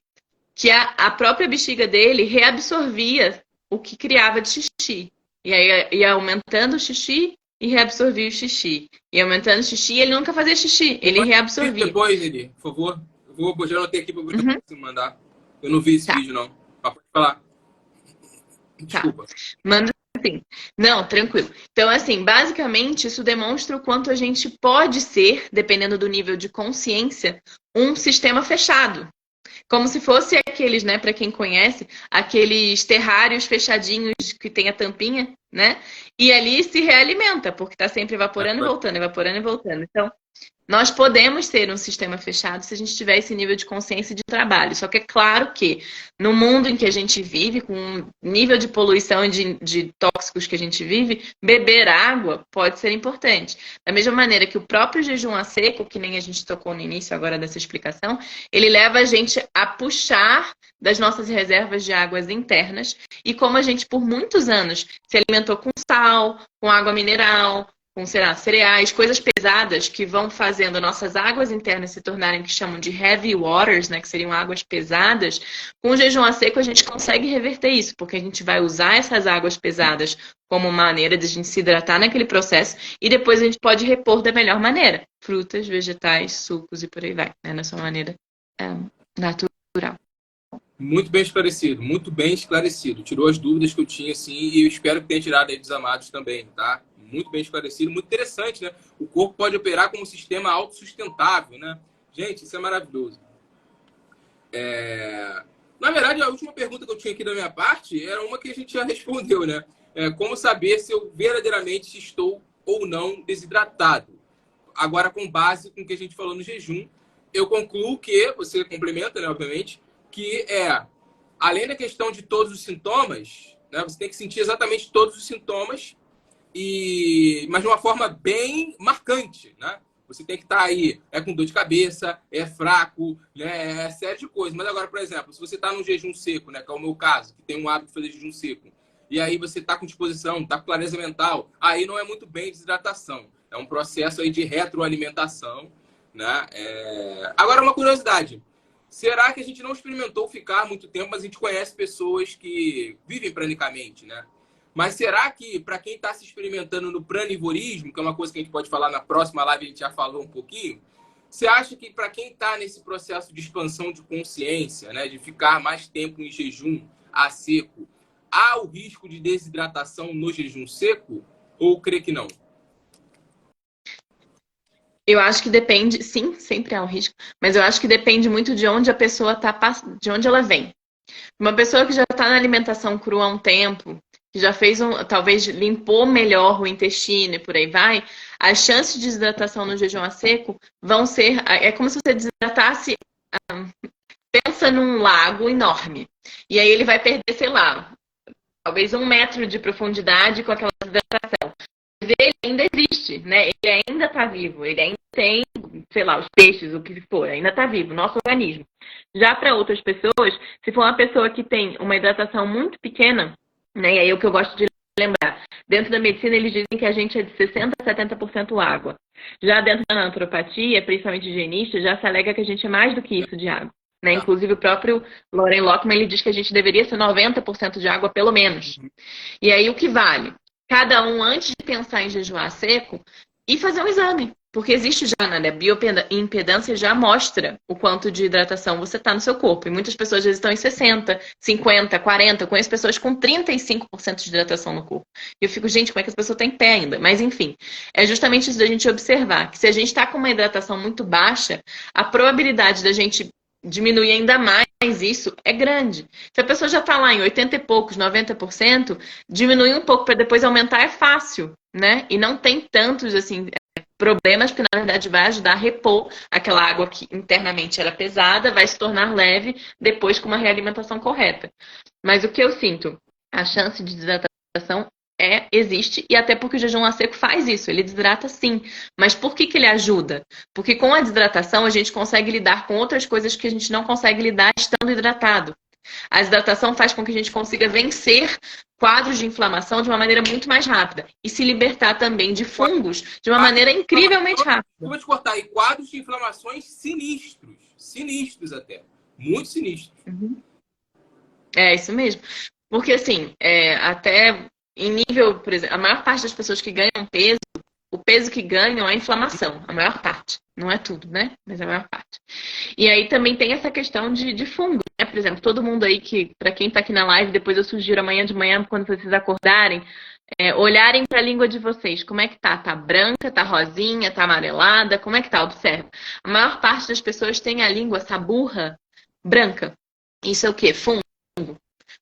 que a própria bexiga dele reabsorvia o que criava de xixi. E aí ia aumentando o xixi e reabsorvia o xixi. E aumentando o xixi, ele nunca fazia xixi, ele reabsorvia. Depois, Eli, por favor. Eu já anotei aqui para Uhum, você mandar. Eu não vi esse tá, vídeo, não. Mas pode falar. tá. Desculpa. Manda assim. Não, tranquilo. Então, assim, basicamente, isso demonstra o quanto a gente pode ser, dependendo do nível de consciência, um sistema fechado. Como se fosse aqueles, né, para quem conhece, aqueles terrários fechadinhos que tem a tampinha, né? E ali se realimenta, porque está sempre evaporando e voltando, evaporando e voltando. Então, nós podemos ser um sistema fechado se a gente tiver esse nível de consciência de trabalho. Só que é claro que no mundo em que a gente vive, com o nível de poluição e de tóxicos que a gente vive, beber água pode ser importante. Da mesma maneira que o próprio jejum a seco, que nem a gente tocou no início agora dessa explicação, ele leva a gente a puxar das nossas reservas de águas internas. E como a gente por muitos anos se alimentou com sal, com água mineral, com, sei lá, cereais, coisas pesadas que vão fazendo nossas águas internas se tornarem o que chamam de heavy waters, né, que seriam águas pesadas. Com o jejum a seco a gente consegue reverter isso, porque a gente vai usar essas águas pesadas como maneira de a gente se hidratar naquele processo e depois a gente pode repor da melhor maneira. Frutas, vegetais, sucos e por aí vai, né, na sua maneira natural. Muito bem esclarecido, muito bem esclarecido. Tirou as dúvidas que eu tinha, assim, e eu espero que tenha tirado aí dos amados também, tá? Muito bem esclarecido, muito interessante, né? O corpo pode operar como um sistema autossustentável, né? Gente, isso é maravilhoso. Na verdade, a última pergunta que eu tinha aqui da minha parte era uma que a gente já respondeu, né? Como saber se eu verdadeiramente estou ou não desidratado? Agora, com base com o que a gente falou no jejum, eu concluo que, você complementa, né, obviamente, que além da questão de todos os sintomas, né, você tem que sentir exatamente todos os sintomas, mas de uma forma bem marcante, né? Você tem que estar aí, com dor de cabeça, é fraco, né? É série de coisas. Mas agora, por exemplo, se você está num jejum seco, né? Que é o meu caso, que tem um hábito de fazer jejum seco, e aí você está com disposição, está com clareza mental, aí não é muito bem desidratação. É um processo aí de retroalimentação, né? Agora, uma curiosidade. Será que a gente não experimentou ficar muito tempo, mas a gente conhece pessoas que vivem pranicamente, né? Mas será que, para quem está se experimentando no pranivorismo, que é uma coisa que a gente pode falar na próxima live, a gente já falou um pouquinho, você acha que para quem está nesse processo de expansão de consciência, né, de ficar mais tempo em jejum a seco, há o risco de desidratação no jejum seco? Ou crê que não? Eu acho que depende, sim, sempre há um risco, mas eu acho que depende muito de onde a pessoa tá, de onde ela vem. Uma pessoa que já está na alimentação crua há um tempo, que já fez talvez limpou melhor o intestino e por aí vai, as chances de desidratação no jejum a seco vão ser, é como se você desidratasse, pensa num lago enorme. E aí ele vai perder, sei lá, talvez 1 metro de profundidade com aquela desidratação. Mas ele ainda existe, né? Ele ainda está vivo, ele ainda tem, sei lá, os peixes, o que for, ainda está vivo, nosso organismo. Já para outras pessoas, se for uma pessoa que tem uma hidratação muito pequena, né? E aí o que eu gosto de lembrar, dentro da medicina eles dizem que a gente é de 60% a 70% água. Já dentro da naturopatia, principalmente higienista, já se alega que a gente é mais do que isso de água. Né? Inclusive o próprio Loren Lockman ele diz que a gente deveria ser 90% de água, pelo menos. E aí o que vale? Cada um, antes de pensar em jejuar seco, e fazer um exame. Porque existe já, né? A bioimpedância já mostra o quanto de hidratação você está no seu corpo. E muitas pessoas às vezes estão em 60, 50, 40. Conheço pessoas com 35% de hidratação no corpo. E eu fico, gente, como é que as pessoas têm pé ainda? Mas enfim, é justamente isso da gente observar. Que se a gente está com uma hidratação muito baixa, a probabilidade da gente diminuir ainda mais isso é grande. Se a pessoa já está lá em 80 e poucos, 90%, diminuir um pouco para depois aumentar é fácil, né? E não tem tantos, assim, problemas, porque na verdade vai ajudar a repor aquela água que internamente era pesada, vai se tornar leve depois com uma realimentação correta. Mas o que eu sinto? A chance de desidratação existe, e até porque o jejum a seco faz isso, ele desidrata sim. Mas por que ele ajuda? Porque com a desidratação a gente consegue lidar com outras coisas que a gente não consegue lidar estando hidratado. A desidratação faz com que a gente consiga vencer quadros de inflamação de uma maneira muito mais rápida e se libertar também de fungos de uma maneira incrivelmente rápida. Eu vou te cortar aí, quadros de inflamações sinistros. Sinistros até. Muito sinistros. É isso mesmo. Porque assim, até em nível, por exemplo, a maior parte das pessoas que ganham peso, o peso que ganham é a inflamação, a maior parte. Não é tudo, né? Mas a maior parte. E aí também tem essa questão de fungo, né? Por exemplo, todo mundo aí que, para quem tá aqui na live, depois eu sugiro amanhã de manhã, quando vocês acordarem, olharem para a língua de vocês. Como é que tá? Tá branca, tá rosinha, tá amarelada? Como é que tá? Observa. A maior parte das pessoas tem a língua, essa burra, branca. Isso é o quê? Fungo.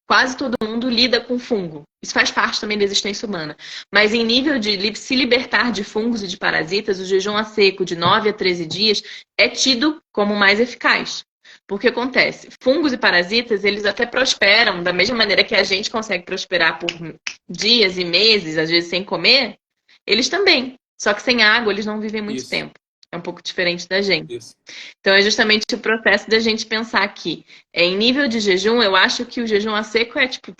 Quase todo mundo lida com fungo. Isso faz parte também da existência humana. Mas em nível de se libertar de fungos e de parasitas, o jejum a seco de 9 a 13 dias é tido como mais eficaz. Porque acontece, fungos e parasitas, eles até prosperam da mesma maneira que a gente consegue prosperar por dias e meses, às vezes sem comer, eles também. Só que sem água, eles não vivem muito tempo. É um pouco diferente da gente. Isso. Então, é justamente o processo da gente pensar aqui. Em nível de jejum, eu acho que o jejum a seco é, tipo,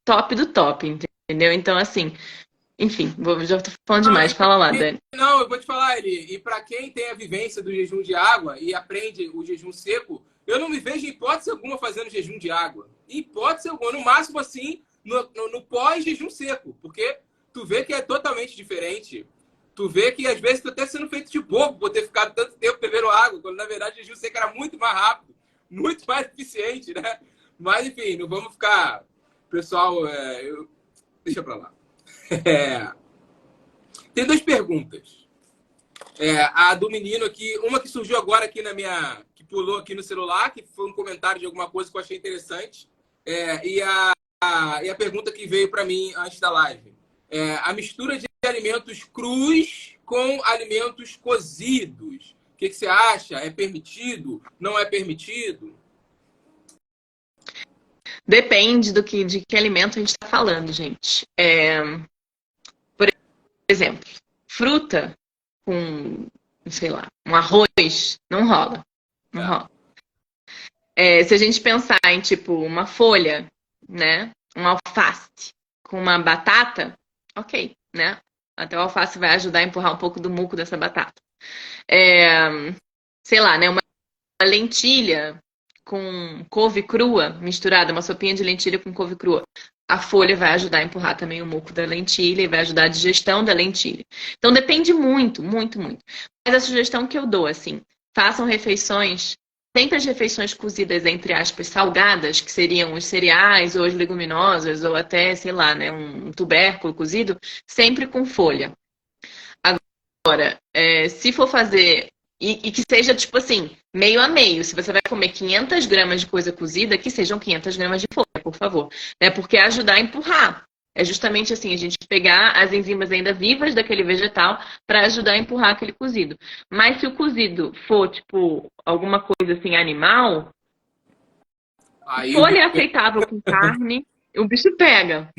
top do top, entendeu? Então, assim, enfim, já tô falando demais. Fala lá, Dani. Não, eu vou te falar, Eli. E para quem tem a vivência do jejum de água e aprende o jejum seco, eu não me vejo em hipótese alguma fazendo jejum de água. Em hipótese alguma. No máximo, assim, no pós-jejum seco. Porque tu vê que é totalmente diferente. Tu vê que às vezes tu até sendo feito de bobo por ter ficado tanto tempo bebendo água, quando na verdade o jejum seco era muito mais rápido, muito mais eficiente, né? Mas enfim, não vamos ficar. Pessoal, deixa pra lá. Tem 2 perguntas. A do menino aqui, uma que surgiu agora aqui que pulou aqui no celular, que foi um comentário de alguma coisa que eu achei interessante. E a pergunta que veio para mim antes da live. A mistura de alimentos crus com alimentos cozidos. O que você acha? É permitido? Não é permitido? Depende de que alimento a gente está falando, gente. Por exemplo, fruta com, sei lá, um arroz, não rola. Não rola. Se a gente pensar em, tipo, uma folha, né? Um alface com uma batata, ok, né? Até o alface vai ajudar a empurrar um pouco do muco dessa batata. Sei lá, né? Uma lentilha com couve crua misturada, uma sopinha de lentilha com couve crua. A folha vai ajudar a empurrar também o muco da lentilha e vai ajudar a digestão da lentilha. Então depende muito, muito, muito. Mas a sugestão que eu dou, assim, façam refeições, sempre as refeições cozidas, entre aspas, salgadas, que seriam os cereais ou as leguminosas, ou até, sei lá, né, um tubérculo cozido, sempre com folha. Agora, se for fazer, e que seja tipo assim, meio a meio, se você vai comer 500 gramas de coisa cozida, que sejam 500 gramas de folha, por favor. Né? Porque ajudar a empurrar. É justamente assim, a gente pegar as enzimas ainda vivas daquele vegetal para ajudar a empurrar aquele cozido. Mas se o cozido for, tipo, alguma coisa assim, animal, Aí o folha bicho é aceitável com carne, o bicho pega.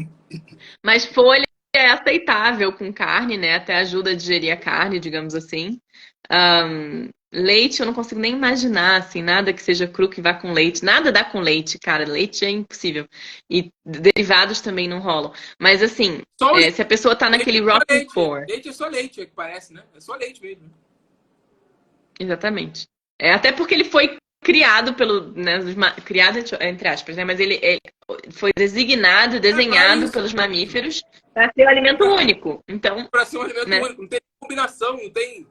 Mas folha é aceitável com carne, né? Até ajuda a digerir a carne, digamos assim. Leite eu não consigo nem imaginar, assim, nada que seja cru que vá com leite. Nada dá com leite, cara. Leite é impossível. E derivados também não rolam. Mas assim, só o se a pessoa tá leite naquele é só rocking leite. for, Leite é só leite, é que parece, né? É só leite mesmo. exatamente. Até porque ele foi criado pelo, né, criado entre aspas, né? Mas ele foi designado, Para desenhado isso, pelos mamíferos para ser um alimento único. Então, para ser um alimento né? único, não tem combinação, não tem.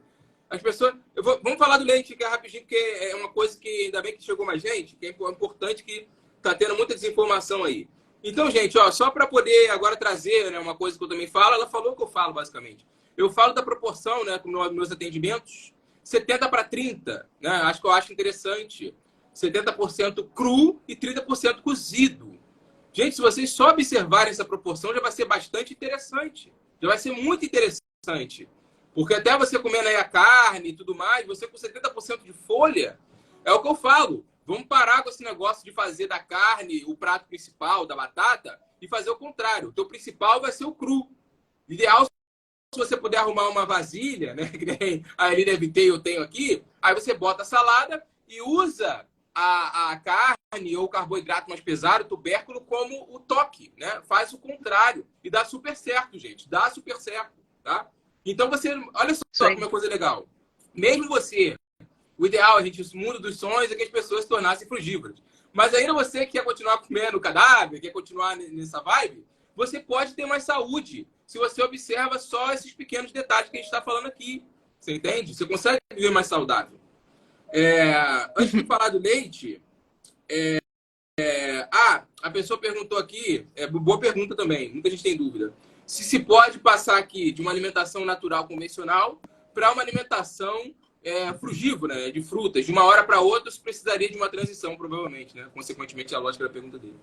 As pessoas. Vamos falar do leite, que é rapidinho, porque é uma coisa que ainda bem que chegou mais gente, que é importante, que tá tendo muita desinformação aí. Então, gente, ó, só para poder agora trazer, né, uma coisa que eu também falo, ela falou o que eu falo, basicamente. Eu falo da proporção, né, com meus atendimentos, 70 para 30, né? Acho que eu acho interessante. 70% cru e 30% cozido. Gente, se vocês só observarem essa proporção, já vai ser bastante interessante. Já vai ser muito interessante. Porque até você comendo aí a carne e tudo mais, você com 70% de folha, é o que eu falo. Vamos parar com esse negócio de fazer da carne o prato principal, da batata, e fazer o contrário. O teu principal vai ser o cru. Ideal se você puder arrumar uma vasilha, né? Que nem a Eli deve ter, eu tenho aqui. Aí você bota a salada e usa a carne ou o carboidrato mais pesado, o tubérculo, como o toque, né? Faz o contrário. E dá super certo, gente. Dá super certo, tá? Então você, olha Isso só aí. como é coisa legal. Mesmo você, o ideal, a gente, o mundo dos sonhos é que as pessoas se tornassem frugívoras. Mas ainda você que quer continuar comendo cadáver, quer continuar nessa vibe, você pode ter mais saúde se você observa só esses pequenos detalhes que a gente está falando aqui. Você entende? Você consegue viver mais saudável. Antes de falar do leite, a pessoa perguntou aqui, boa pergunta também, muita gente tem dúvida, se pode passar aqui de uma alimentação natural convencional para uma alimentação frugívora, né, de frutas. De uma hora para outra, você precisaria de uma transição, provavelmente, né? Consequentemente, a lógica da pergunta dele.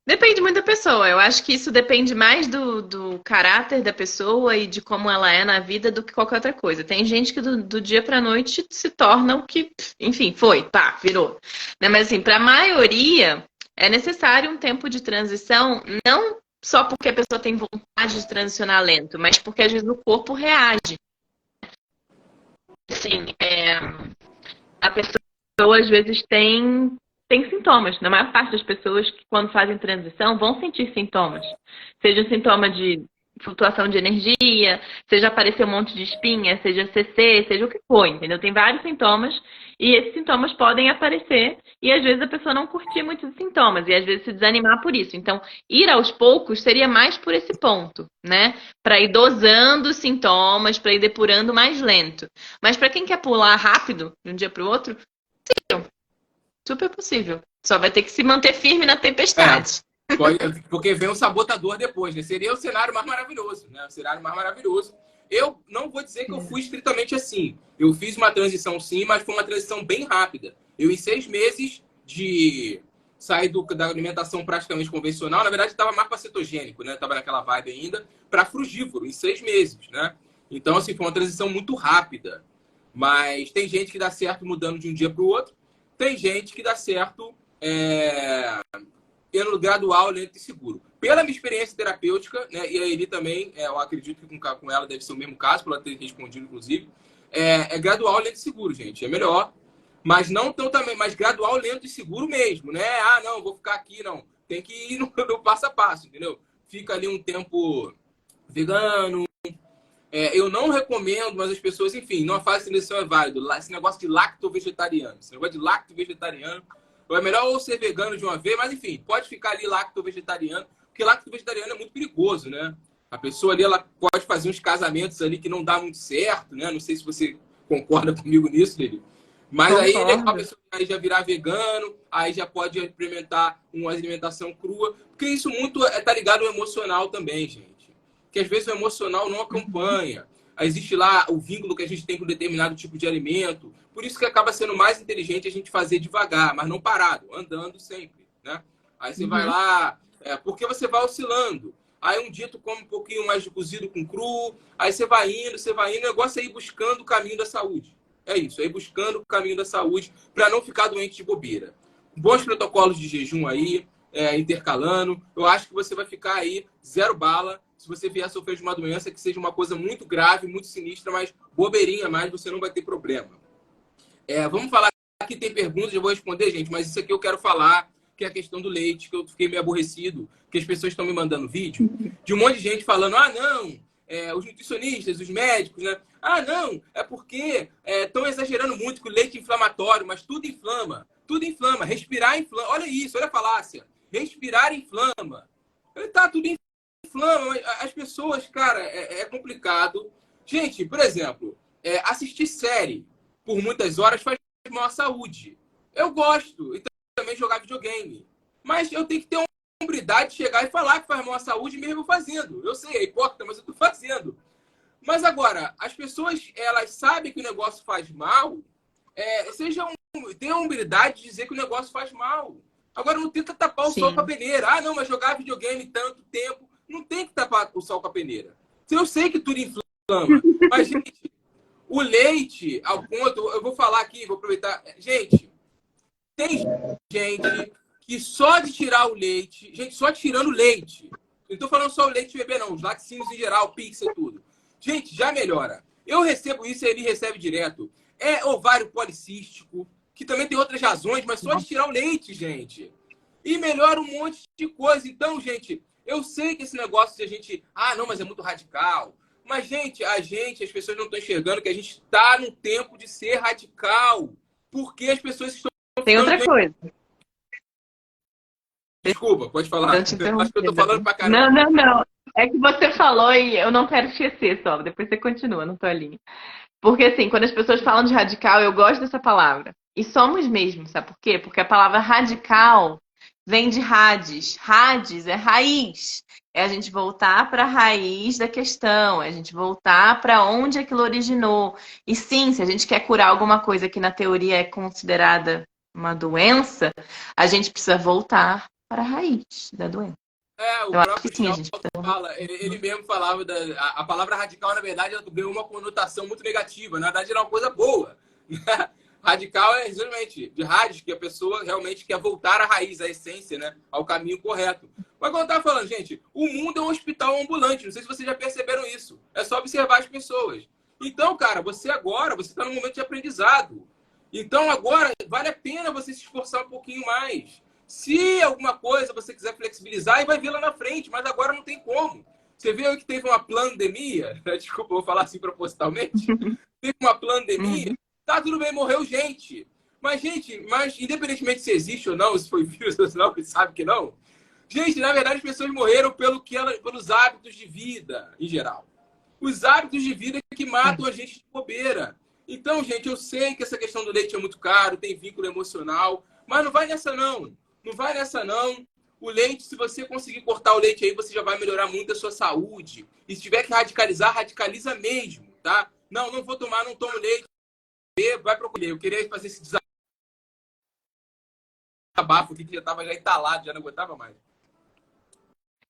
Depende muito da pessoa. Eu acho que isso depende mais do caráter da pessoa e de como ela é na vida do que qualquer outra coisa. Tem gente que do dia pra noite se torna o que, enfim, foi, pá, virou. Né? Mas assim, para a maioria é necessário um tempo de transição, não só porque a pessoa tem vontade de transicionar lento, mas porque às vezes o corpo reage. Assim, a pessoa às vezes tem sintomas. Na maior parte das pessoas que quando fazem transição vão sentir sintomas. Seja sintoma de flutuação de energia, seja aparecer um monte de espinha, seja CC, seja o que for, entendeu? Tem vários sintomas e esses sintomas podem aparecer e às vezes a pessoa não curtir muitos sintomas e às vezes se desanimar por isso. Então, ir aos poucos seria mais por esse ponto, né? Para ir dosando os sintomas, para ir depurando mais lento. Mas para quem quer pular rápido de um dia para o outro, super possível. Só vai ter que se manter firme na tempestade. Porque vem um sabotador depois, né? Seria o cenário mais maravilhoso, né? O cenário mais maravilhoso. Eu não vou dizer que eu fui estritamente assim. Eu fiz uma transição sim, mas foi uma transição bem rápida. Eu, em 6 meses de sair da alimentação praticamente convencional, na verdade, estava mais para cetogênico, né? Estava naquela vibe ainda, para frugívoro, em 6 meses, né? Então, assim, foi uma transição muito rápida. Mas tem gente que dá certo mudando de um dia para o outro. Tem gente que dá certo indo gradual, lento e seguro. Pela minha experiência terapêutica, né, e a Eli também, eu acredito que com ela deve ser o mesmo caso, por ela ter respondido, inclusive, é gradual, lento e seguro, gente. É melhor. Mas não tão também, mas gradual, lento e seguro mesmo, né? Ah, não, vou ficar aqui, não. Tem que ir no passo a passo, entendeu? Fica ali um tempo vegano, Eu não recomendo, mas as pessoas, enfim, numa fase de transição é válido. Esse negócio de lacto-vegetariano. Esse negócio de lacto-vegetariano. É melhor ou ser vegano de uma vez, mas enfim, pode ficar ali lacto-vegetariano, porque lacto-vegetariano é muito perigoso, né? A pessoa ali, ela pode fazer uns casamentos ali que não dá muito certo, né? Não sei se você concorda comigo nisso, Lili. Mas aí é legal a Concordo. pessoa aí já virar vegano, aí já pode implementar uma alimentação crua, porque isso muito tá ligado ao emocional também, gente. Que às vezes o emocional não acompanha. Aí existe lá o vínculo que a gente tem com determinado tipo de alimento. Por isso que acaba sendo mais inteligente a gente fazer devagar, mas não parado, andando sempre, né? Aí você vai Uhum. lá, porque você vai oscilando. Aí um dia tu come um pouquinho mais de cozido com cru, aí você vai indo, o negócio é ir buscando o caminho da saúde. É isso, é ir buscando o caminho da saúde para não ficar doente de bobeira. Bons protocolos de jejum aí, intercalando. Eu acho que você vai ficar aí zero bala. Se você vier sofrer de uma doença que seja uma coisa muito grave, muito sinistra, mas bobeirinha, mas você não vai ter problema. Vamos falar aqui, tem perguntas, eu vou responder, gente, mas isso aqui eu quero falar, que é a questão do leite, que eu fiquei meio aborrecido, que as pessoas estão me mandando vídeo, de um monte de gente falando, não, os nutricionistas, os médicos, né? Não, é porque estão exagerando muito com o leite inflamatório, mas tudo inflama, respirar inflama, olha isso, olha a falácia, respirar inflama, tá tudo inflama, as pessoas, cara, é complicado. Gente, por exemplo, assistir série por muitas horas faz mal à saúde. Eu gosto, e também jogar videogame. Mas eu tenho que ter uma hombridade de chegar e falar que faz mal à saúde mesmo fazendo. Eu sei, é hipócrita, mas eu tô fazendo. Mas agora, as pessoas, elas sabem que o negócio faz mal, tenham a hombridade de dizer que o negócio faz mal. Agora não tenta tapar o sol com a Sim. peneira. Não, mas jogar videogame tanto tempo, não tem que tapar o sol com a peneira. Eu sei que tudo inflama, mas, gente, o leite, ao ponto, eu vou falar aqui, vou aproveitar. Gente, tem gente que só de tirar o leite, gente, só tirando o leite, não estou falando só o leite de bebê, não, os laticínios em geral, pizza e tudo. Gente, já melhora. Eu recebo isso e ele recebe direto. É ovário policístico, que também tem outras razões, mas só de tirar o leite, gente. E melhora um monte de coisa. Então, gente, eu sei que esse negócio de a gente. Não, mas é muito radical. Mas, gente, as pessoas não estão enxergando que a gente está no tempo de ser radical. Porque as pessoas estão Tem ficando outra doentes. coisa. Desculpa, pode falar. Estão te Acho que eu tô interrompendo falando ali. pra caramba. Não, não, não. É que você falou e eu não quero esquecer só. Depois você continua na tua linha. Porque assim, quando as pessoas falam de radical, eu gosto dessa palavra. E somos mesmo, sabe por quê? Porque a palavra radical vem de rades. Rades é raiz. É a gente voltar para a raiz da questão, é a gente voltar para onde aquilo originou. E sim, se a gente quer curar alguma coisa que na teoria é considerada uma doença, a gente precisa voltar para a raiz da doença. O Então, acho que próprio sim, a Shalom gente precisa. fala, ele mesmo falava a palavra radical, na verdade, ela ganhou uma conotação muito negativa. Na verdade, era uma coisa boa. Radical é exatamente de raiz, que a pessoa realmente quer voltar à raiz, à essência, né? Ao caminho correto. Mas quando eu tava falando, gente, o mundo é um hospital ambulante. Não sei se vocês já perceberam isso. É só observar as pessoas. Então, cara, você está num momento de aprendizado. Então, agora, vale a pena você se esforçar um pouquinho mais. Se alguma coisa você quiser flexibilizar, aí vai ver lá na frente, mas agora não tem como. Você viu que teve uma pandemia, desculpa, vou falar assim propositalmente, teve uma pandemia, Uhum. tá tudo bem, morreu gente. Mas, gente, independentemente se existe ou não, se foi vírus ou não, sabe que não. Gente, na verdade, as pessoas morreram pelos hábitos de vida, em geral. Os hábitos de vida que matam a gente de bobeira. Então, gente, eu sei que essa questão do leite é muito caro, tem vínculo emocional, mas não vai nessa não. Não vai nessa não. O leite, se você conseguir cortar o leite aí, você já vai melhorar muito a sua saúde. E se tiver que radicalizar, radicaliza mesmo, tá? Não vou tomar, não tomo leite. Vai procurar. Eu queria fazer esse desabafo aqui, que já estava já entalado, já não aguentava mais.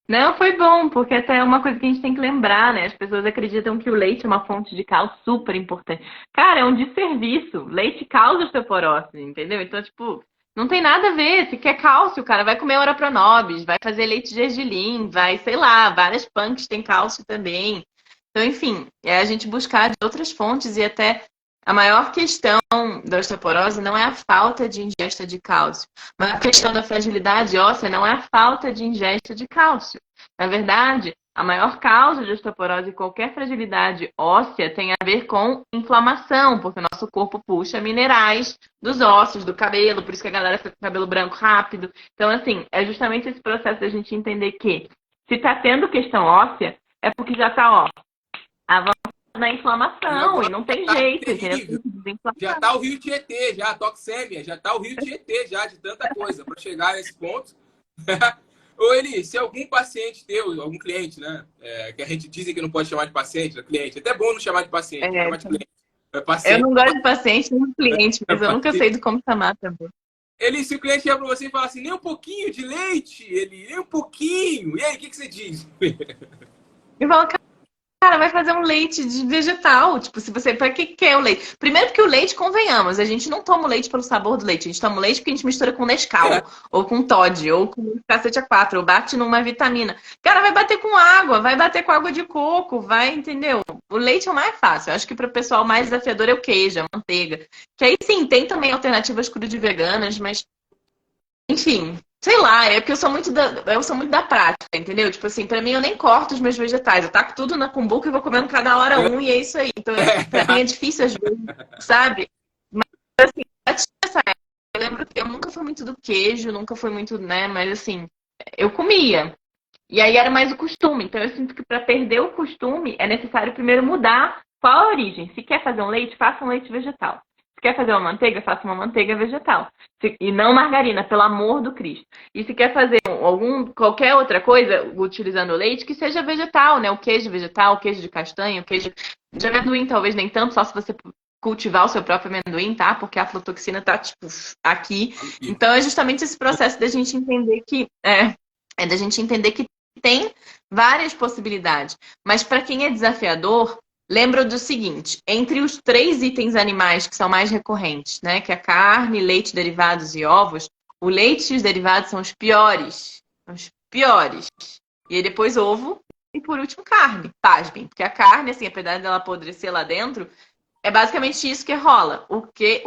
Não, foi bom, porque até é uma coisa que a gente tem que lembrar, né? As pessoas acreditam que o leite é uma fonte de cálcio super importante. Cara, é um desserviço. Leite causa osteoporose, entendeu? Então, tipo, não tem nada a ver. Se quer cálcio, cara, vai comer ora pronobis, vai fazer leite de gergelim, vai, sei lá, várias punks têm cálcio também. Então, enfim, é a gente buscar de outras fontes e até a maior questão da osteoporose não é a falta de ingesta de cálcio, mas a questão da fragilidade óssea não é a falta de ingesta de cálcio. Na verdade, A maior causa de osteoporose e qualquer fragilidade óssea tem a ver com inflamação, porque o nosso corpo puxa minerais dos ossos, do cabelo, por isso que a galera fica com o cabelo branco rápido. Então, assim, é justamente esse processo da gente entender que se está tendo questão óssea, é porque já está, ó, avançando na O inflamação e negócio não já tem tá jeito, entendeu? terrível. Já Desinflamar. tá o rio Tietê, já, a toxêmia, já tá o rio Tietê, já, de tanta coisa. Para chegar nesse ponto. Ô, Eli, se algum paciente teu, algum cliente, né? Que a gente dizem que não pode chamar de paciente, né, cliente. Até bom não chamar de paciente, É, chamar de cliente. É eu paciente, não gosto de paciente nem de cliente, é mas eu nunca paciente. sei do como chamar também. Ele, se o cliente chega para você e fala assim, nem um pouquinho de leite, ele, nem um pouquinho. E aí, o que você diz? Eu falo, cara, vai fazer um leite de vegetal. Tipo, se você. Pra que quer o leite? Primeiro porque o leite, convenhamos, a gente não toma o leite pelo sabor do leite. A gente toma o leite porque a gente mistura com É, Nescau, ou com Toddy, ou com cacete A4, ou bate numa vitamina. Cara, vai bater com água, vai bater com água de coco, vai, entendeu? O leite é o mais fácil. Eu acho que para o pessoal mais desafiador é o queijo, a manteiga. Que aí sim, tem também alternativas cru de veganas, mas enfim, sei lá, é porque eu sou muito da prática, entendeu? Tipo assim, pra mim eu nem corto os meus vegetais, eu taco tudo na cumbuca e vou comendo cada hora um e é isso aí. Então, pra mim é difícil às vezes, sabe? Mas assim, eu tinha essa época. Eu lembro que eu nunca fui muito do queijo, nunca fui muito, né? Mas assim, eu comia. E aí era mais o costume. Então eu sinto que para perder o costume é necessário primeiro mudar qual a origem. Se quer fazer um leite, faça um leite vegetal. Se quer fazer uma manteiga, faça uma manteiga vegetal. E não margarina, pelo amor do Cristo. E se quer fazer qualquer outra coisa utilizando o leite, que seja vegetal, né? O queijo vegetal, o queijo de castanha, o queijo de amendoim, talvez nem tanto, só se você cultivar o seu próprio amendoim, tá? Porque a aflatoxina tá, tipo, aqui. Então é justamente esse processo da gente entender que é da gente entender que tem várias possibilidades. Mas para quem é desafiador, lembra do seguinte: entre os três itens animais que são mais recorrentes, né, que é a carne, leite, derivados e ovos, o leite e os derivados são os piores. São os piores. E aí depois ovo e por último carne. Pasmem, porque a carne, assim, apesar dela apodrecer lá dentro, é basicamente isso que rola. O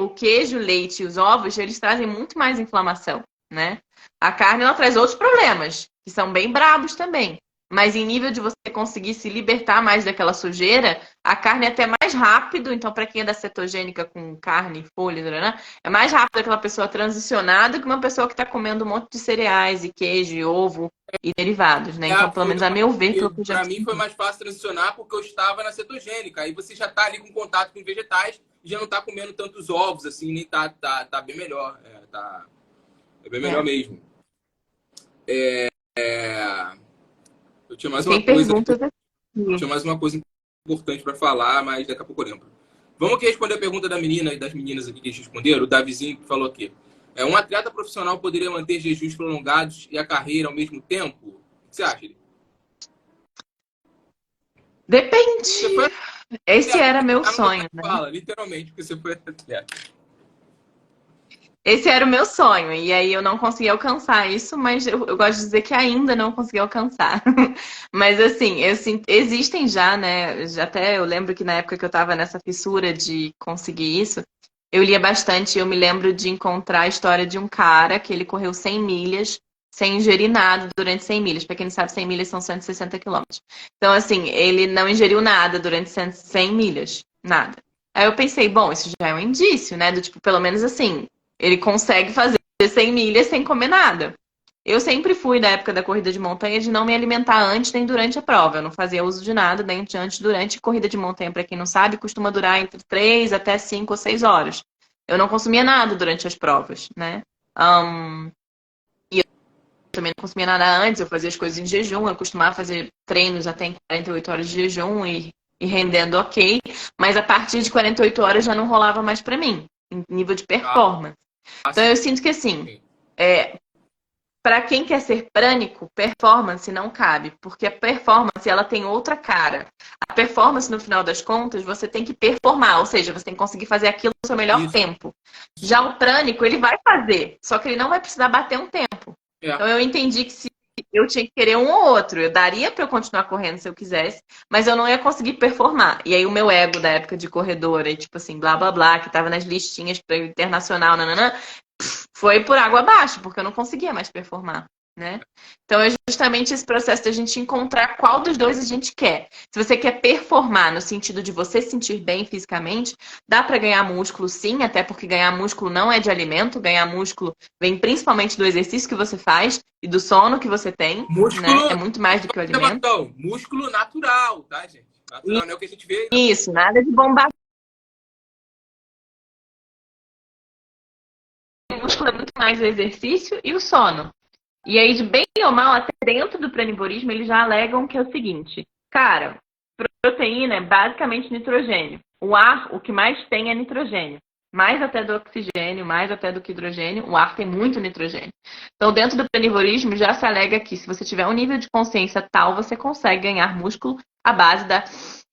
queijo, o leite e os ovos, eles trazem muito mais inflamação, né? A carne, ela traz outros problemas, que são bem brabos também. Mas em nível de você conseguir se libertar mais daquela sujeira, a carne é até mais rápido. Então, para quem é da cetogênica com carne, folhas, né, é mais rápido aquela pessoa transicionar do que uma pessoa que está comendo um monte de cereais e queijo, e ovo e derivados, né? Então, pelo menos a meu ver, pelo que eu já para mim foi mais fácil transicionar porque eu estava na cetogênica. Aí você já está ali com contato com vegetais e já não está comendo tantos ovos, assim, nem tá bem melhor. É bem melhor mesmo. Eu tinha mais E uma tem coisa, perguntas aqui. importante para falar, mas daqui a pouco eu lembro. Vamos aqui responder a pergunta da menina e das meninas aqui que eles responderam. O Davizinho que falou aqui. Um atleta profissional poderia manter jejuns prolongados e a carreira ao mesmo tempo? O que você acha? Você Depende. foi Esse atleta, era meu tá no lugar sonho, que né? fala, literalmente, porque você foi atleta. Esse era o meu sonho. E aí eu não consegui alcançar isso, mas eu gosto de dizer que ainda não consegui alcançar. Mas assim, existem já, né? Já até eu lembro que na época que eu tava nessa fissura de conseguir isso, eu lia bastante. Eu me lembro de encontrar a história de um cara que ele correu 100 milhas sem ingerir nada durante 100 milhas. Para quem não sabe, 100 milhas são 160 quilômetros. Então, assim, ele não ingeriu nada durante 100 milhas. Nada. Aí eu pensei, bom, isso já é um indício, né? Do tipo, pelo menos assim, ele consegue fazer 100 milhas sem comer nada. Eu sempre fui, da época da corrida de montanha, de não me alimentar antes nem durante a prova. Eu não fazia uso de nada, nem antes, durante. Corrida de montanha, para quem não sabe, costuma durar entre 3 até 5 ou 6 horas. Eu não consumia nada durante as provas, né? E eu também não consumia nada antes, eu fazia as coisas em jejum, eu costumava fazer treinos até em 48 horas de jejum e rendendo ok, mas a partir de 48 horas já não rolava mais para mim, em nível de performance. Então Assim, eu sinto que assim, para quem quer ser prânico, performance não cabe, porque a performance ela tem outra cara. A performance, no final das contas, você tem que performar, ou seja, você tem que conseguir fazer aquilo no seu melhor isso. tempo. Já o prânico, ele vai fazer, só que ele não vai precisar bater um tempo. É. Então eu entendi que se eu tinha que querer um ou outro, eu daria para eu continuar correndo se eu quisesse, mas eu não ia conseguir performar. E aí o meu ego da época de corredora, e tipo assim, blá blá blá, que tava nas listinhas para internacional, nananã, foi por água abaixo, porque eu não conseguia mais performar, né? Então é justamente esse processo da gente encontrar qual dos dois a gente quer. Se você quer performar no sentido de você se sentir bem fisicamente, dá para ganhar músculo sim, até porque ganhar músculo não é de alimento, ganhar músculo vem principalmente do exercício que você faz e do sono que você tem, né? É Músculo, muito mais do que o alimento. músculo natural, tá, gente? Natural, não é o que a gente vê. Isso, nada de bombar. O músculo é muito mais o exercício e o sono. E aí, de bem ou mal, até dentro do praniborismo, eles já alegam que é o seguinte: cara, proteína é basicamente nitrogênio. O ar, o que mais tem é nitrogênio. Mais até do oxigênio, mais até do que hidrogênio, o ar tem muito nitrogênio. Então, dentro do praniborismo, já se alega que se você tiver um nível de consciência tal, você consegue ganhar músculo à base da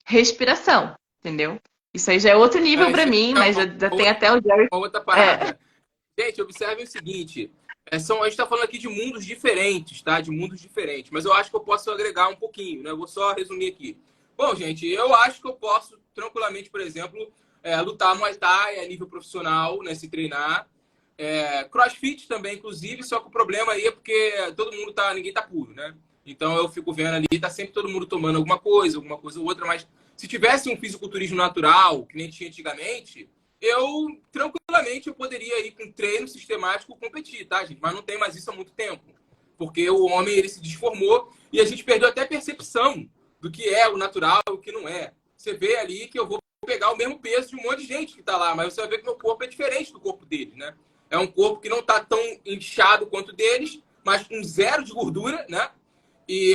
respiração, entendeu? Isso aí já é outro nível para Isso mim, é mas já tem até o Jerry. uma outra É, parada. Gente, observe o seguinte. A gente está falando aqui de mundos diferentes, tá? De mundos diferentes. Mas eu acho que eu posso agregar um pouquinho, né? Eu vou só resumir aqui. Bom, gente, eu acho que eu posso tranquilamente, por exemplo, lutar Muay Thai a nível profissional, né? Se treinar. CrossFit também, inclusive, só que o problema aí é porque ninguém tá puro, né? Então eu fico vendo ali, tá sempre todo mundo tomando alguma coisa ou outra, mas se tivesse um fisiculturismo natural, que nem tinha antigamente, eu tranquilamente eu poderia ir com treino sistemático competir, tá, gente? Mas não tem mais isso há muito tempo. Porque o homem ele se desformou e a gente perdeu até a percepção do que é o natural e o que não é. Você vê ali que eu vou pegar o mesmo peso de um monte de gente que tá lá, mas você vai ver que meu corpo é diferente do corpo deles, né? É um corpo que não tá tão inchado quanto o deles, mas com zero de gordura, né?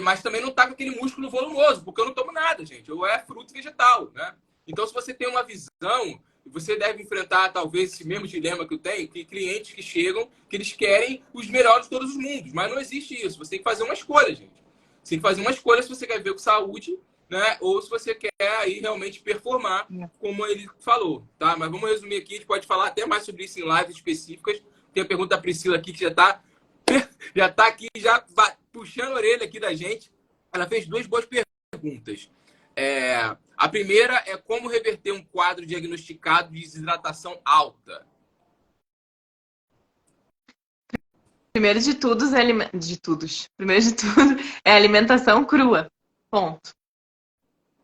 Mas também não tá com aquele músculo volumoso, porque eu não tomo nada, gente. Eu fruto vegetal, né? Então, se você tem uma visão, você deve enfrentar talvez esse mesmo dilema que eu tenho, que clientes que chegam, que eles querem os melhores de todos os mundos, mas não existe isso. Você tem que fazer uma escolha, gente. Você tem que fazer uma escolha se você quer ver com saúde, né? Ou se você quer aí realmente performar, como ele falou, tá? Mas vamos resumir aqui, a gente pode falar até mais sobre isso em lives específicas. Tem a pergunta da Priscila aqui, que já tá aqui, puxando a orelha aqui da gente. Ela fez duas boas perguntas. A primeira é como reverter um quadro diagnosticado de desidratação alta. primeiro de tudo, primeiro de tudo é alimentação crua. Ponto.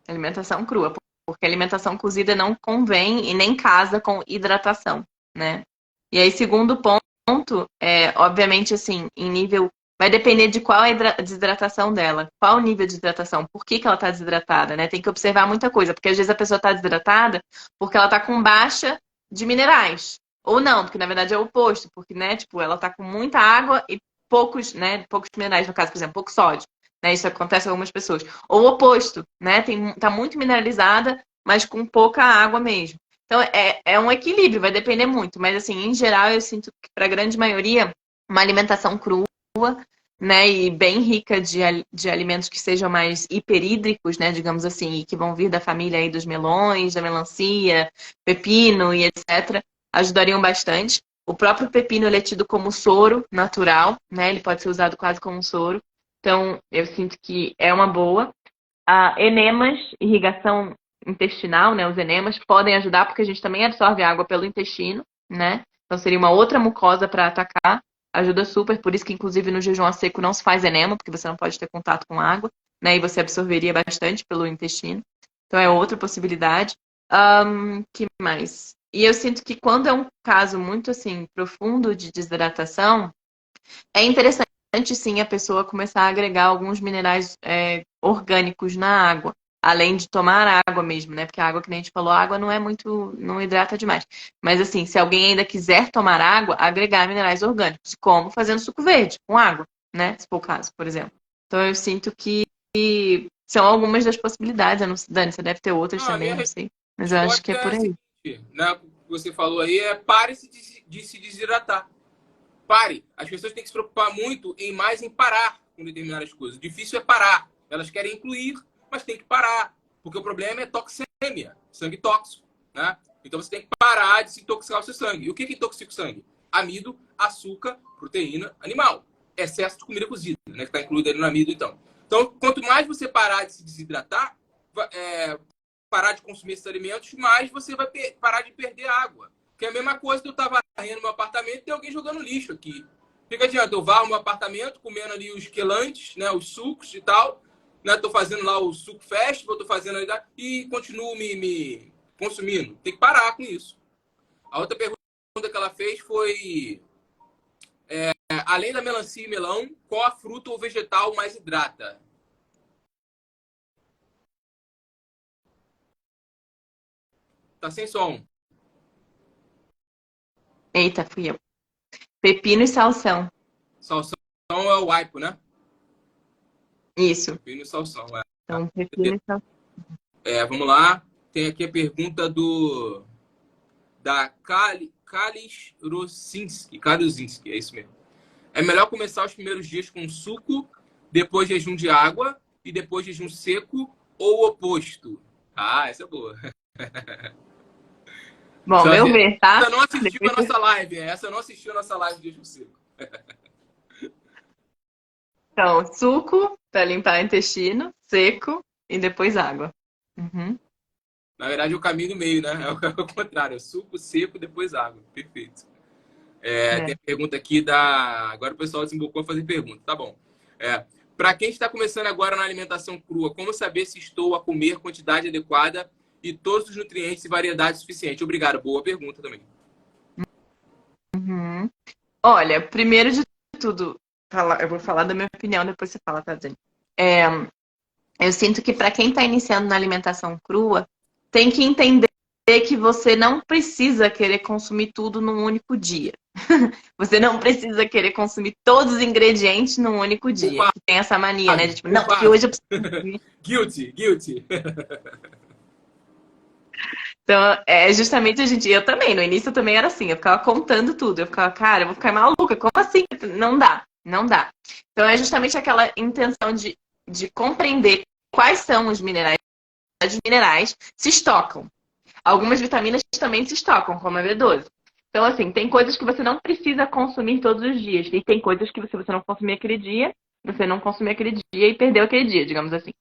Alimentação crua, porque alimentação cozida não convém e nem casa com hidratação, né? E aí, segundo ponto, obviamente, assim, em nível. Vai depender de qual é a desidratação dela. Qual o nível de desidratação? Por que ela está desidratada, né? Tem que observar muita coisa, porque às vezes a pessoa está desidratada porque ela está com baixa de minerais. Ou não, porque na verdade é o oposto, porque, né, tipo, ela está com muita água e poucos, né, poucos minerais, no caso, por exemplo, pouco sódio. Né? Isso acontece com algumas pessoas. Ou o oposto, né? Tá muito mineralizada, mas com pouca água mesmo. Então, é um equilíbrio, vai depender muito. Mas, assim, em geral, eu sinto que, para a grande maioria, uma alimentação crua, né? E bem rica de alimentos que sejam mais hiperídricos, né? Digamos assim, e que vão vir da família aí dos melões, da melancia, pepino e etc., ajudariam bastante. O próprio pepino ele é tido como soro natural, né? Ele pode ser usado quase como um soro. Então, eu sinto que é uma boa. Enemas, irrigação intestinal, né? Os enemas podem ajudar porque a gente também absorve água pelo intestino, né? Então, seria uma outra mucosa para atacar. Ajuda super, por isso que, inclusive, no jejum a seco não se faz enema, porque você não pode ter contato com água, né? E você absorveria bastante pelo intestino. Então, é outra possibilidade. Que mais? E eu sinto que quando é um caso muito, assim, profundo de desidratação, é interessante sim a pessoa começar a agregar alguns minerais orgânicos na água, além de tomar água mesmo, né? Porque a água, que nem a gente falou, a água não é muito, não hidrata demais. Mas assim, se alguém ainda quiser tomar água, agregar minerais orgânicos, como fazendo suco verde com água, né? Se for o caso, por exemplo. Então eu sinto que são algumas das possibilidades. Eu não, Dani, você deve ter outras A também, minha não sei. Mas eu acho que resposta é é a por aí. seguinte, né? O que você falou aí pare de se desidratar. Pare. As pessoas têm que se preocupar muito em parar com determinadas coisas. O difícil é parar. Elas querem incluir, mas tem que parar. Porque o problema é toxemia, sangue tóxico, né? Então você tem que parar de se intoxicar o seu sangue. E o que intoxica o sangue? Amido, açúcar, proteína animal. Excesso de comida cozida, né? Que está incluído ali no amido, então. Então, quanto mais você parar de se desidratar, parar de consumir esses alimentos, mais você vai parar de perder água. Que é a mesma coisa que eu estava varrendo no meu apartamento e tem alguém jogando lixo aqui. que adianta? Eu varro meu apartamento comendo ali os quelantes, né, os sucos e tal, né, tô fazendo lá o suco festival, tô fazendo ali, e continuo me consumindo. Tem que parar com isso. A outra pergunta que ela fez foi, além da melancia e melão, qual a fruta ou vegetal mais hidrata? Tá sem som. Eita, fui eu. Pepino e salsão. Salsão é o aipo, né? Isso. Pepino e salsão, é. Então, pepino e salsão. Vamos lá. Tem aqui a pergunta da Kalis Rosinski, é isso mesmo. É melhor começar os primeiros dias com suco, depois jejum de água e depois jejum seco ou o oposto? Ah, essa é boa. Bom, meu ver, tá? Essa não assistiu a Depois nossa live, essa não assistiu a nossa live de jejum seco. então, suco para limpar o intestino, seco e depois água. Uhum. Na verdade, é o caminho do meio, né? É o contrário, é suco, seco, depois água. Perfeito. Tem É. a pergunta aqui da. Agora o pessoal desembocou a fazer pergunta. Tá bom. Para quem está começando agora na alimentação crua, como saber se estou a comer quantidade adequada e todos os nutrientes e variedade suficiente? Obrigado. Boa pergunta também. Uhum. Olha, primeiro de tudo, eu vou falar da minha opinião, depois você fala, tá, Dani? Eu sinto que para quem está iniciando na alimentação crua, tem que entender que você não precisa querer consumir tudo num único dia. Você não precisa querer consumir todos os ingredientes num único dia. Culpado. Que tem essa mania, né? De tipo, não, porque Culpado. hoje eu preciso consumir. Guilty. Então, é justamente a gente. Eu também, no início eu também era assim, eu ficava contando tudo. Eu ficava, cara, eu vou ficar maluca, como assim? Não dá, não dá. Então é justamente aquela intenção de compreender quais são os minerais. Os minerais se estocam. Algumas vitaminas também se estocam, como a B12. Então, assim, tem coisas que você não precisa consumir todos os dias. E tem coisas que se você não consumir aquele dia, você não consumir aquele dia e perdeu aquele dia, digamos assim.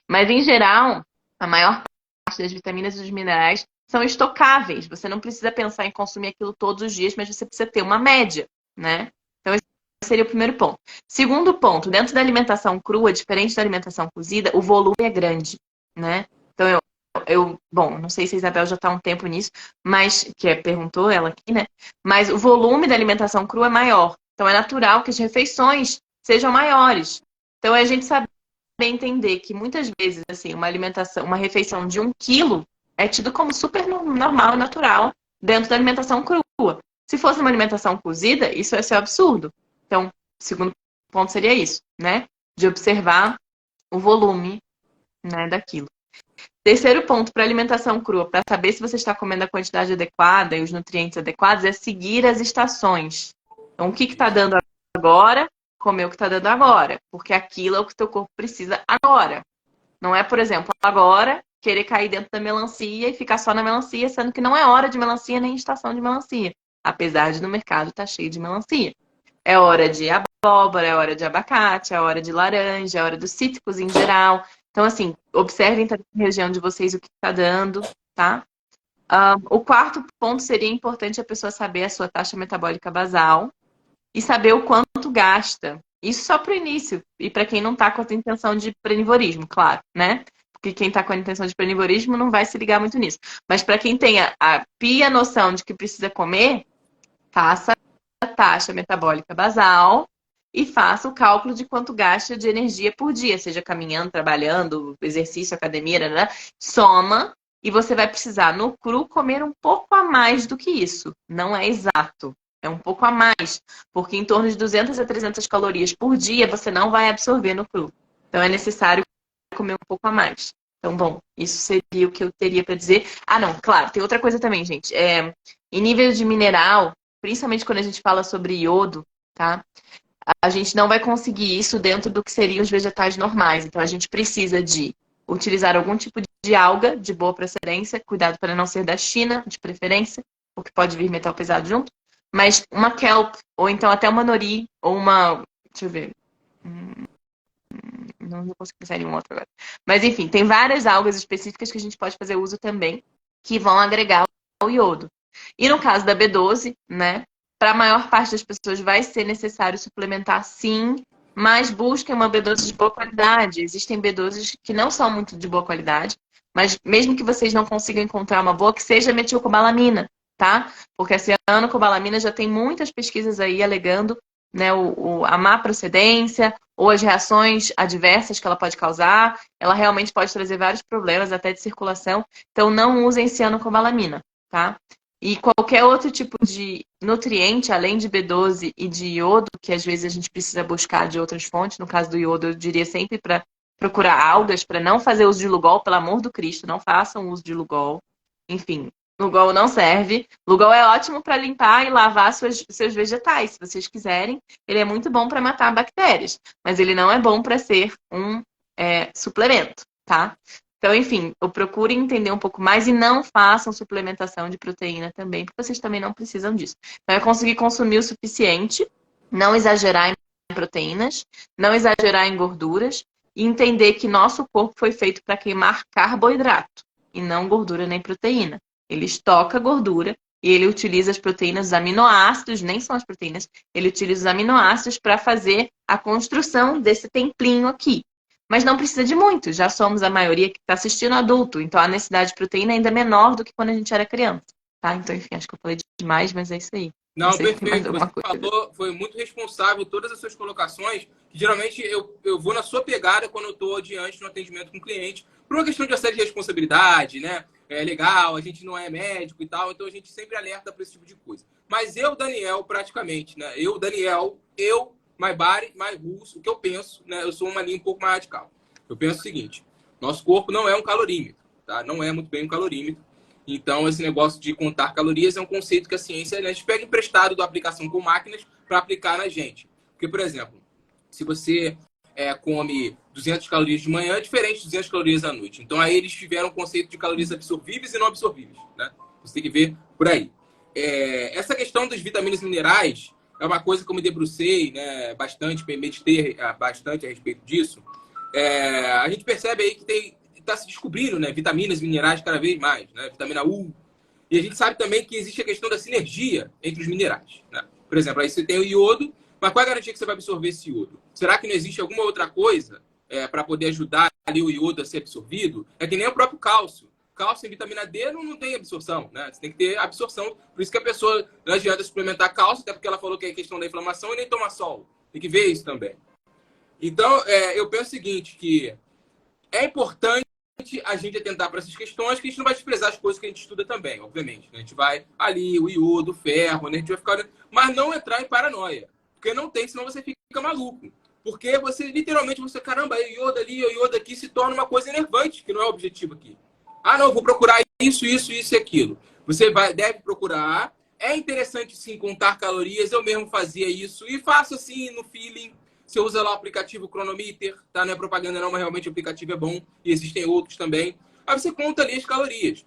Mas, em geral, a maior parte das vitaminas e dos minerais são estocáveis. Você não precisa pensar em consumir aquilo todos os dias, mas você precisa ter uma média, né? Então, esse seria o primeiro ponto. Segundo ponto, dentro da alimentação crua, diferente da alimentação cozida, o volume é grande, né? Então, bom, não sei se a Isabel já está há um tempo nisso, mas, perguntou ela aqui, né? Mas o volume da alimentação crua é maior. Então, é natural que as refeições sejam maiores. Então, a gente saber entender que muitas vezes, assim, uma refeição de 1 quilo é tido como super normal e natural dentro da alimentação crua. Se fosse uma alimentação cozida, isso ia ser um absurdo. Então, o segundo ponto seria isso, né? De observar o volume, né, daquilo. Terceiro ponto para alimentação crua, para saber se você está comendo a quantidade adequada e os nutrientes adequados, é seguir as estações. Então, o que está dando agora, comer o que está dando agora, porque aquilo é o que o teu corpo precisa agora. Não é, por exemplo, agora querer cair dentro da melancia e ficar só na melancia, sendo que não é hora de melancia nem estação de melancia, apesar de no mercado estar cheio de melancia. É hora de abóbora, é hora de abacate, é hora de laranja, é hora dos cítricos em geral. Então, assim, observem também na região de vocês o que está dando, tá? O quarto ponto seria importante a pessoa saber a sua taxa metabólica basal e saber o quanto gasta. Isso só para o início e para quem não está com a intenção de plenivorismo, claro, né? Porque quem está com a intenção de plenivorismo não vai se ligar muito nisso. Mas para quem tem a pia noção de que precisa comer, faça a taxa metabólica basal e faça o cálculo de quanto gasta de energia por dia, seja caminhando, trabalhando, exercício, academia, né? Soma e você vai precisar, no cru, comer um pouco a mais do que isso. Não é exato, é um pouco a mais, porque em torno de 200 a 300 calorias por dia você não vai absorver no cru. Então é necessário comer um pouco a mais. Então, bom, isso seria o que eu teria para dizer. Ah, não, claro, tem outra coisa também, gente. Em nível de mineral, principalmente quando a gente fala sobre iodo, tá? A gente não vai conseguir isso dentro do que seriam os vegetais normais. Então, a gente precisa de utilizar algum tipo de alga de boa procedência, cuidado para não ser da China, de preferência, porque pode vir metal pesado junto. Mas uma kelp, ou então até uma nori, ou uma... Deixa eu ver. Não vou conseguir pensar em nenhum outro agora. Mas, enfim, tem várias algas específicas que a gente pode fazer uso também, que vão agregar o iodo. E no caso da B12, né? para a maior parte das pessoas vai ser necessário suplementar sim, mas busquem uma B12 de boa qualidade. Existem B12s que não são muito de boa qualidade, mas mesmo que vocês não consigam encontrar uma boa, que seja metilcobalamina, tá? Porque a cianocobalamina já tem muitas pesquisas aí alegando, né, a má procedência ou as reações adversas que ela pode causar. Ela realmente pode trazer vários problemas, até de circulação. Então, não usem cianocobalamina, tá? E qualquer outro tipo de nutriente, além de B12 e de iodo, que às vezes a gente precisa buscar de outras fontes, no caso do iodo, eu diria sempre para procurar algas, para não fazer uso de Lugol, pelo amor do Cristo, não façam uso de Lugol. Enfim, Lugol não serve. Lugol é ótimo para limpar e lavar seus vegetais, se vocês quiserem. Ele é muito bom para matar bactérias, mas ele não é bom para ser um suplemento, tá? Então, enfim, procurem entender um pouco mais e não façam suplementação de proteína também, porque vocês também não precisam disso. Então, é conseguir consumir o suficiente, não exagerar em proteínas, não exagerar em gorduras e entender que nosso corpo foi feito para queimar carboidrato e não gordura nem proteína. Ele estoca gordura e ele utiliza as proteínas, os aminoácidos, nem são as proteínas, ele utiliza os aminoácidos para fazer a construção desse templinho aqui. Mas não precisa de muito, já somos a maioria que está assistindo adulto, então a necessidade de proteína é ainda menor do que quando a gente era criança, tá? Então, enfim, acho que eu falei demais, mas é isso aí. Não, sei se tem mais perfeito. Você alguma coisa. falou, foi muito responsável todas as suas colocações, que geralmente eu vou na sua pegada quando eu estou diante de um atendimento com o cliente, por uma questão de assédio de responsabilidade, né? É legal, a gente não é médico e tal, então a gente sempre alerta para esse tipo de coisa. Mas eu, Daniel, praticamente, né? My Body, My Rules, o que eu penso, né? Eu sou uma linha um pouco mais radical. Eu penso o seguinte, nosso corpo não é um calorímetro, tá? Não é muito bem um calorímetro. Então, esse negócio de contar calorias é um conceito que a ciência, a gente pega emprestado da aplicação com máquinas para aplicar na gente. Porque, por exemplo, se você come 200 calorias de manhã, é diferente de 200 calorias à noite. Então, aí eles tiveram o conceito de calorias absorvíveis e não absorvíveis, né? Você tem que ver por aí. Essa questão das vitaminas e minerais é uma coisa que eu me debrucei, né, bastante, meditei bastante a respeito disso. A gente percebe aí que está se descobrindo, né, vitaminas e minerais cada vez mais, né, vitamina U. E a gente sabe também que existe a questão da sinergia entre os minerais, né? Por exemplo, aí você tem o iodo, mas qual é a garantia que você vai absorver esse iodo? Será que não existe alguma outra coisa para poder ajudar ali o iodo a ser absorvido? É que nem o próprio cálcio. Cálcio e vitamina D não tem absorção, né? Você tem que ter absorção. Por isso que a pessoa não adianta suplementar cálcio, até porque ela falou que é questão da inflamação e nem toma sol. Tem que ver isso também. Então, eu penso o seguinte, que é importante a gente atentar para essas questões, que a gente não vai desprezar as coisas que a gente estuda também, obviamente. A gente vai ali, o iodo, o ferro, né? A gente vai ficar... Mas não entrar em paranoia. Porque não tem, senão você fica maluco. Porque você, literalmente, caramba, iodo ali, iodo aqui, se torna uma coisa enervante, que não é o objetivo aqui. Ah, não, vou procurar isso e aquilo. Você deve procurar. É interessante, sim, contar calorias. Eu mesmo fazia isso. E faço, assim, no feeling. Você usa lá o aplicativo Cronometer, tá? Não é propaganda não, mas realmente o aplicativo é bom. E existem outros também. Aí você conta ali as calorias.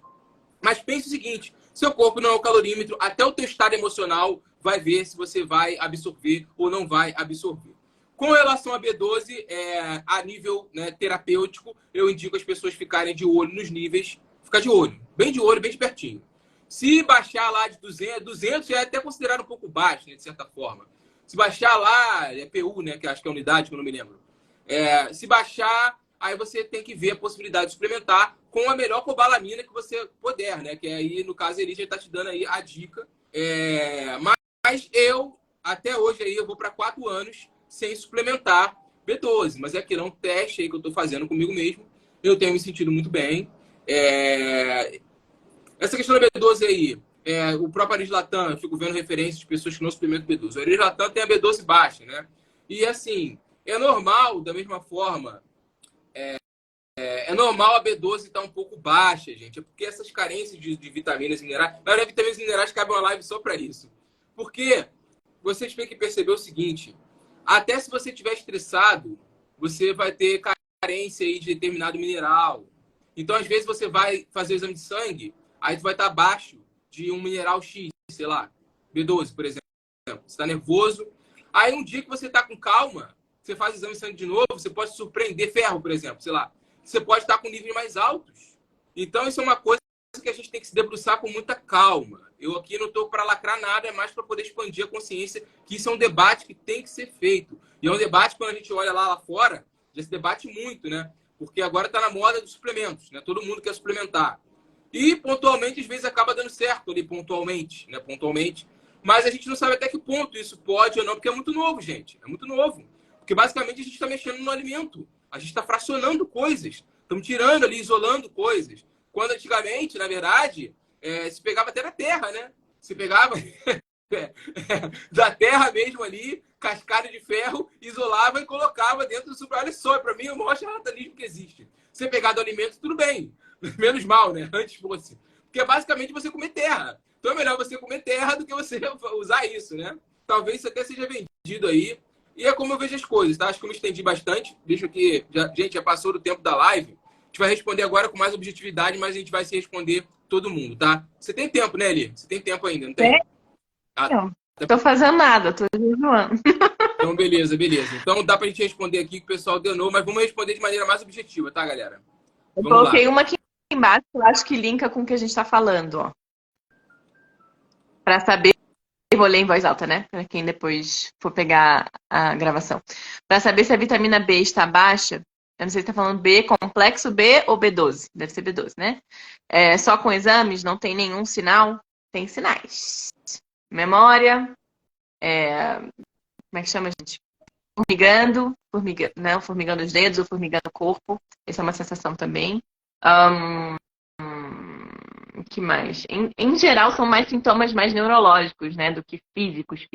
Mas pense o seguinte, seu corpo não é o calorímetro, até o teu estado emocional vai ver se você vai absorver ou não vai absorver. Com relação a B12, a nível, né, terapêutico, eu indico as pessoas ficarem de olho nos níveis, ficar de olho, bem de pertinho. Se baixar lá de 200 é até considerado um pouco baixo, né, de certa forma. Se baixar lá, é PU, né, que acho que é a unidade, que eu não me lembro. Se baixar, aí você tem que ver a possibilidade de suplementar com a melhor cobalamina que você puder, né? Que aí, no caso, ele já está te dando aí a dica. Mas eu, até hoje, aí, eu vou para 4 anos sem suplementar B12. Mas é aquilo, é um teste aí que eu estou fazendo comigo mesmo. Eu tenho me sentido muito bem. Essa questão da B12 aí, o próprio Arislatam, eu fico vendo referências de pessoas que não suplementam B12. O Arislatam tem a B12 baixa, né? E assim, é normal, da mesma forma, é normal a B12 estar um pouco baixa, gente. É porque essas carências de vitaminas e minerais... Na verdade, vitaminas e minerais cabe uma live só para isso. Porque vocês têm que perceber o seguinte, até se você estiver estressado, você vai ter carência aí de determinado mineral. Então, às vezes, você vai fazer o exame de sangue, aí tu vai estar abaixo de um mineral X, sei lá, B12, por exemplo. Você está nervoso. Aí, um dia que você está com calma, você faz o exame de sangue de novo, você pode surpreender ferro, por exemplo, sei lá. Você pode estar com níveis mais altos. Então, isso é uma coisa que a gente tem que se debruçar com muita calma. Eu aqui não estou para lacrar nada, é mais para poder expandir a consciência, que isso é um debate que tem que ser feito. E é um debate, quando a gente olha lá fora, já se debate muito, né? Porque agora está na moda dos suplementos, né? Todo mundo quer suplementar. E, pontualmente, às vezes acaba dando certo ali, pontualmente, né? Pontualmente. Mas a gente não sabe até que ponto isso pode ou não, porque é muito novo, gente. É muito novo. Porque, basicamente, a gente está mexendo no alimento. A gente está fracionando coisas. Estamos tirando ali, isolando coisas. Quando antigamente, na verdade, se pegava até na terra, né? Se pegava da terra mesmo ali, cascalho de ferro, isolava e colocava dentro do super. Olha só, para mim é o maior charlatanismo que existe. Você pegar do alimento, tudo bem. Menos mal, né? Antes fosse. Porque é basicamente você comer terra. Então é melhor você comer terra do que você usar isso, né? Talvez isso até seja vendido aí. E é como eu vejo as coisas, tá? Acho que eu me estendi bastante. Deixa aqui. Gente, já passou do tempo da live. A gente vai responder agora com mais objetividade, mas a gente vai se responder todo mundo, tá? Você tem tempo, né, Eli? Você tem tempo ainda, não tem? Ah, Não, tô fazendo nada, tô jejuando. então, beleza, beleza. Então dá pra gente responder aqui que o pessoal deu no, mas vamos responder de maneira mais objetiva, tá, galera? Eu Vamos lá. coloquei uma aqui embaixo que eu acho que linka com o que a gente tá falando, ó. Pra saber, eu vou ler em voz alta, né? Pra quem depois for pegar a gravação. Pra saber se a vitamina B está baixa, eu não sei se tá falando B, complexo B ou B12. Deve ser B12, né? Só com exames não tem nenhum sinal? Tem sinais. Memória, como é que chama, gente? Formigando os dedos ou formigando o corpo. Essa é uma sensação também. O que mais? Em geral, são mais sintomas mais neurológicos, né? Do que físicos.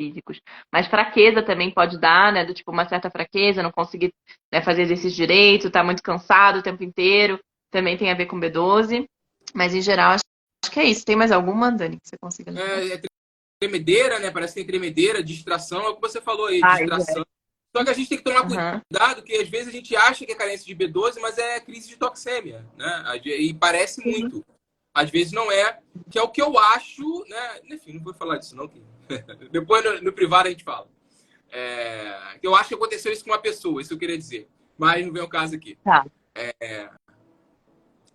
Mas fraqueza também pode dar, né? Do tipo, uma certa fraqueza, não conseguir, né, fazer exercício direito, tá muito cansado o tempo inteiro. Também tem a ver com B12. Mas, em geral, acho que é isso. Tem mais alguma, Dani, que você consiga lembrar? Tremedeira, né? Parece que tem tremedeira, distração, é o que você falou aí, Ah, distração. Só que a gente tem que tomar Uhum. cuidado, que às vezes a gente acha que é carência de B12, mas é crise de toxêmia, né? E parece muito. Às vezes não é, que é o que eu acho, né? Enfim, não vou falar disso não. Depois no privado a gente fala. Que eu acho que aconteceu isso com uma pessoa, isso eu queria dizer. Mas não vem o caso aqui. Tá.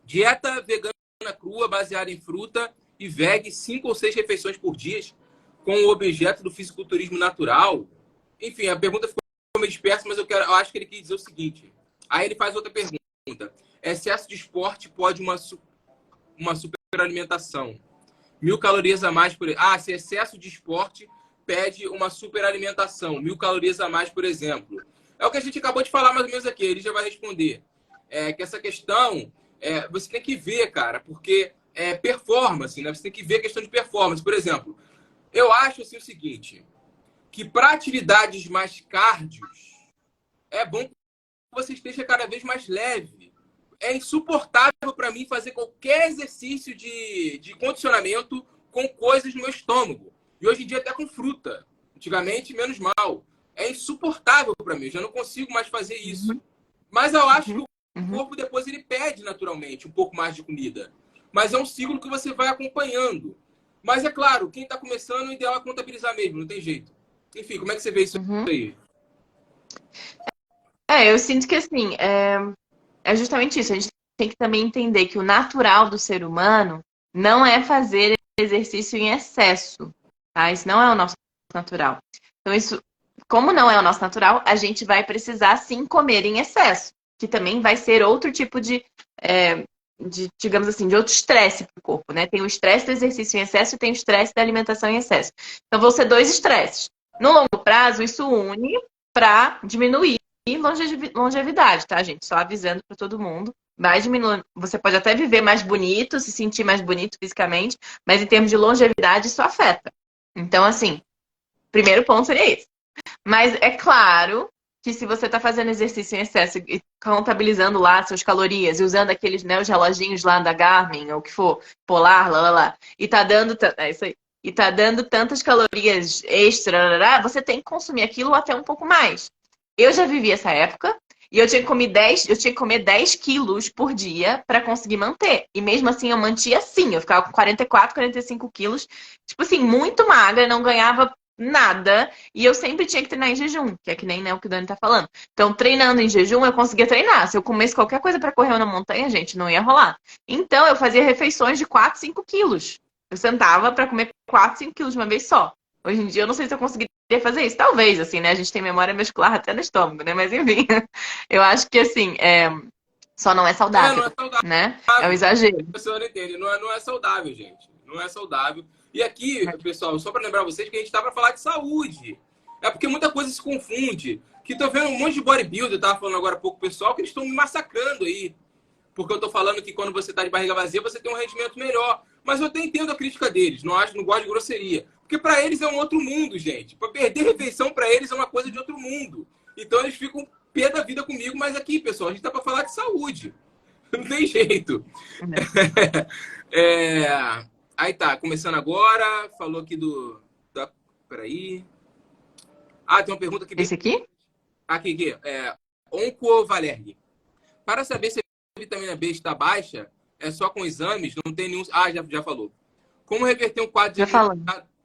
Dieta vegana crua, baseada em fruta e veg, 5 ou 6 refeições por dia, com o objeto do fisiculturismo natural. Enfim, a pergunta ficou meio dispersa, mas eu acho que ele quis dizer o seguinte. Aí ele faz outra pergunta. Excesso de esporte pode uma superalimentação. 1.000 calorias a mais por... se excesso de esporte pede uma superalimentação. 1.000 calorias a mais, por exemplo. É o que a gente acabou de falar mais ou menos aqui. Ele já vai responder. Que essa questão, você tem que ver, cara, porque é performance, né? Você tem que ver a questão de performance. Por exemplo, eu acho assim, o seguinte, que para atividades mais cardios, é bom que você esteja cada vez mais leve. É insuportável para mim fazer qualquer exercício de condicionamento com coisas no meu estômago. E hoje em dia até com fruta. Antigamente, menos mal. É insuportável para mim. Eu já não consigo mais fazer isso. Mas eu acho que o corpo depois ele pede naturalmente um pouco mais de comida. Mas é um ciclo que você vai acompanhando. Mas é claro, quem está começando, o ideal é contabilizar mesmo. Não tem jeito. Enfim, como é que você vê isso aí? Eu sinto que assim, é justamente isso. A gente tem que também entender que o natural do ser humano não é fazer exercício em excesso, tá? Isso não é o nosso natural. Então, isso, como não é o nosso natural, a gente vai precisar sim comer em excesso, que também vai ser outro tipo digamos assim, de outro estresse para o corpo, né? Tem o estresse do exercício em excesso e tem o estresse da alimentação em excesso. Então, vão ser dois estresses. No longo prazo, isso une para diminuir longevidade, tá, gente? Só avisando para todo mundo. Vai diminuindo. Você pode até viver mais bonito, se sentir mais bonito fisicamente, mas em termos de longevidade, isso afeta. Então, assim, primeiro ponto seria esse. Mas é claro que se você está fazendo exercício em excesso e contabilizando lá suas calorias e usando aqueles, né, os reloginhos lá da Garmin, ou o que for, Polar, lá, e tá dando... É isso aí. E tá dando tantas calorias extra, você tem que consumir aquilo até um pouco mais. Eu já vivi essa época e eu tinha que comer 10 quilos por dia para conseguir manter. E mesmo assim eu mantinha assim, eu ficava com 44, 45 quilos, tipo assim, muito magra, não ganhava nada. E eu sempre tinha que treinar em jejum, que é que nem, né, o que o Dani tá falando. Então, treinando em jejum, eu conseguia treinar. Se eu comesse qualquer coisa pra correr na montanha, gente, não ia rolar. Então, eu fazia refeições de 4, 5 quilos. Eu sentava pra comer 4, 5 quilos de uma vez só. Hoje em dia, eu não sei se eu conseguiria fazer isso. Talvez, assim, né? A gente tem memória muscular até no estômago, né? Mas, enfim, eu acho que, assim, só não é Não saudável, é saudável. né? É um exagero. A pessoa não entende. Não é saudável, gente. Não é saudável. E aqui, pessoal, só para lembrar vocês que a gente tá para falar de saúde. É porque muita coisa se confunde. Que tô vendo um monte de bodybuilder, eu tava falando agora há pouco, pessoal, que eles estão me massacrando aí. Porque eu tô falando que quando você tá de barriga vazia, você tem um rendimento melhor. Mas eu até entendo a crítica deles. Não gosto de grosseria. Porque para eles é um outro mundo, gente. Para perder refeição para eles é uma coisa de outro mundo. Então eles ficam pé da vida comigo, mas aqui, pessoal, a gente tá para falar de saúde. Não tem jeito. É, aí tá, começando agora. Falou aqui do. Peraí. Ah, tem uma pergunta aqui bem. Esse aqui? Aqui. Onco Valergue. Para saber se a vitamina B está baixa, é só com exames, não tem nenhum. Ah, já falou. Como reverter um quadro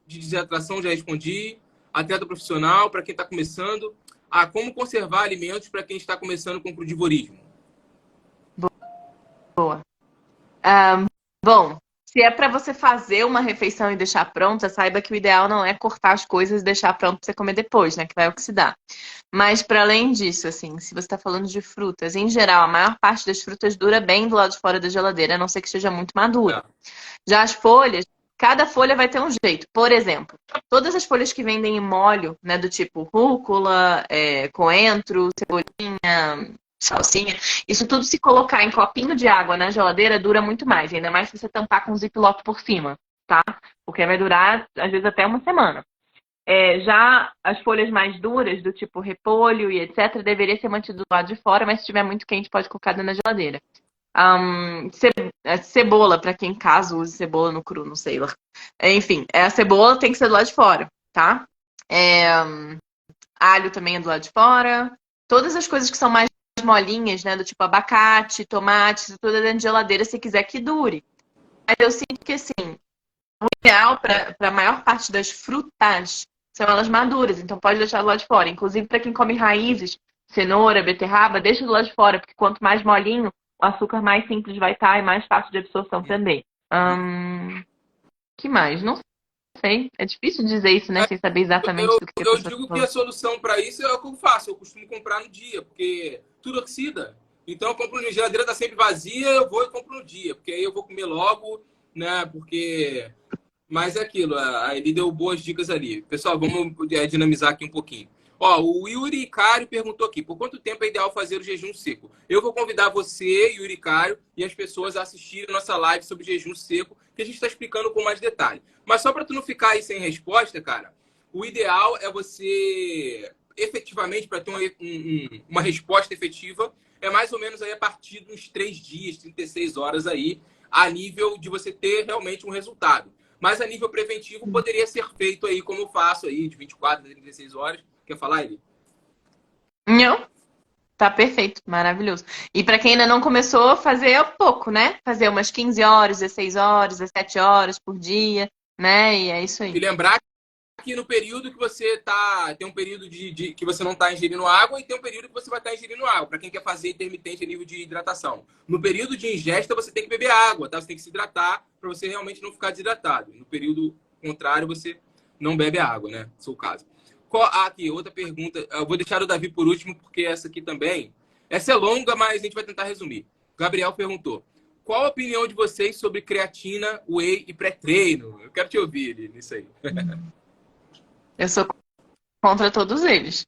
de desidratação? Já respondi. Atleta profissional, para quem está começando. Ah, como conservar alimentos para quem está começando com crudivorismo? Boa. Bom, se é para você fazer uma refeição e deixar pronta, saiba que o ideal não é cortar as coisas e deixar pronto para você comer depois, né? Que vai oxidar. Mas para além disso, assim, se você está falando de frutas, em geral, a maior parte das frutas dura bem do lado de fora da geladeira, a não ser que esteja muito madura. Já as folhas, cada folha vai ter um jeito. Por exemplo, todas as folhas que vendem em molho, né, do tipo rúcula, coentro, cebolinha, salsinha, isso tudo se colocar em copinho de água na geladeira dura muito mais, ainda mais se você tampar com ziplock por cima, tá? Porque vai durar, às vezes, até uma semana. Já as folhas mais duras, do tipo repolho e etc., deveria ser mantido do lado de fora, mas se estiver muito quente, pode colocar dentro da geladeira. Cebola, para quem caso use cebola no cru, não sei lá. Enfim, a cebola tem que ser do lado de fora, tá? Alho também é do lado de fora. Todas as coisas que são mais molinhas, né? Do tipo abacate, tomate, tudo dentro de geladeira, se quiser que dure. Mas eu sinto que, assim, o ideal para a maior parte das frutas são elas maduras, então pode deixar do lado de fora. Inclusive, para quem come raízes, cenoura, beterraba, deixa do lado de fora, porque quanto mais molinho, o açúcar mais simples vai estar e mais fácil de absorção também. Que mais? Não sei. É difícil dizer isso, né? Sem saber exatamente do que a pessoa Eu digo que a solução para isso é o que eu faço. Eu costumo comprar no dia, porque tudo oxida. Então eu compro na geladeira, tá sempre vazia, eu vou e compro no dia, porque aí eu vou comer logo, né? Porque. Mas é aquilo, ele deu boas dicas ali. Pessoal, vamos dinamizar aqui um pouquinho. Ó, o Yuri Cário perguntou aqui, por quanto tempo é ideal fazer o jejum seco? Eu vou convidar você, Yuri Cário, e as pessoas a assistirem a nossa live sobre jejum seco, que a gente está explicando com mais detalhe. Mas só para tu não ficar aí sem resposta, cara, o ideal é você, efetivamente, para ter uma resposta efetiva, é mais ou menos aí a partir de uns 3 dias, 36 horas aí, a nível de você ter realmente um resultado. Mas a nível preventivo poderia ser feito aí, como eu faço aí, de 24 a 36 horas. Quer falar, Eli? Não, tá perfeito, maravilhoso. E para quem ainda não começou, fazer pouco, né? Fazer umas 15 horas, 16 horas, 17 horas por dia, né? E é isso aí. E lembrar que no período que você tem um período que você não está ingerindo água e tem um período que você vai estar ingerindo água, para quem quer fazer intermitente a nível de hidratação. No período de ingesta, você tem que beber água, tá? Você tem que se hidratar para você realmente não ficar desidratado. No período contrário, você não bebe água, né? Se for o caso. Aqui, outra pergunta. Eu vou deixar o Davi por último, porque essa aqui também. Essa é longa, mas a gente vai tentar resumir. Gabriel perguntou: qual a opinião de vocês sobre creatina, whey e pré-treino? Eu quero te ouvir nisso aí. Eu sou contra todos eles.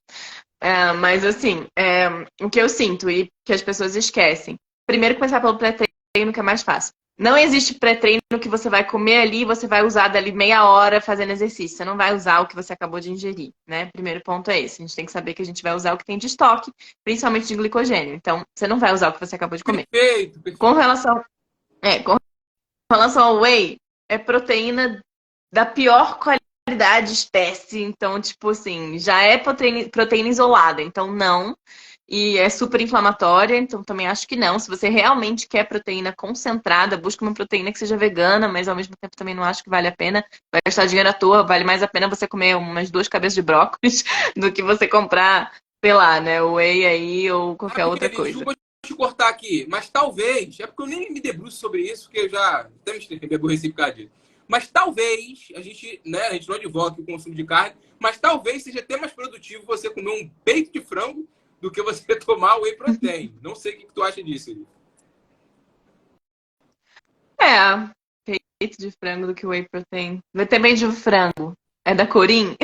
Mas, assim, o que eu sinto e que as pessoas esquecem. Primeiro, começar pelo pré-treino, que é mais fácil. Não existe pré-treino que você vai comer ali e você vai usar dali meia hora fazendo exercício. Você não vai usar o que você acabou de ingerir, né? Primeiro ponto é esse. A gente tem que saber que a gente vai usar o que tem de estoque, principalmente de glicogênio. Então, você não vai usar o que você acabou de comer. Perfeito. Com relação ao whey, é proteína da pior qualidade, espécie. Então, tipo assim, já é proteína isolada. Então, não. e é super inflamatória, então também acho que não. Se você realmente quer proteína concentrada, busca uma proteína que seja vegana, mas ao mesmo tempo também não acho que vale a pena. Vai gastar dinheiro à toa, vale mais a pena você comer umas 2 cabeças de brócolis do que você comprar, sei lá, né, whey aí ou qualquer outra Aline, coisa. desculpa te cortar aqui, mas talvez, é porque eu nem me debruço sobre isso, porque eu já até me aborreci por causa disso. Mas talvez, a gente não advoga o consumo de carne, mas talvez seja até mais produtivo você comer um peito de frango do que você tomar whey protein. Não sei o que tu acha disso, Eli. É, peito de frango do que whey protein. Vai ter bem de frango. É da Corim?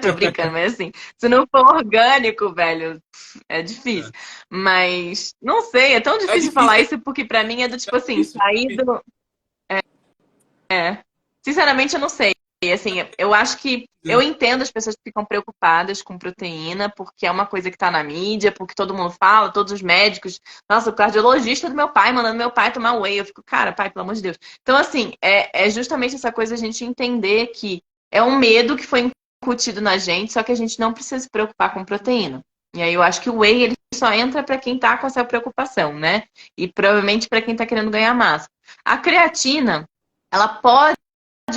Tô brincando, mas assim, se não for orgânico, velho, é difícil. Mas, não sei, é tão É difícil falar difícil, isso porque pra mim é do é tipo assim, difícil. sair do. Sinceramente, eu não sei. Assim, eu acho que eu entendo as pessoas que ficam preocupadas com proteína, porque é uma coisa que tá na mídia, porque todo mundo fala, todos os médicos. Nossa, o cardiologista do meu pai mandando meu pai tomar whey. Eu fico, cara, pai, pelo amor de Deus. Então, assim, é justamente essa coisa a gente entender que é um medo que foi incutido na gente, só que a gente não precisa se preocupar com proteína. E aí eu acho que o whey ele só entra para quem tá com essa preocupação, né? E provavelmente para quem tá querendo ganhar massa. A creatina, ela pode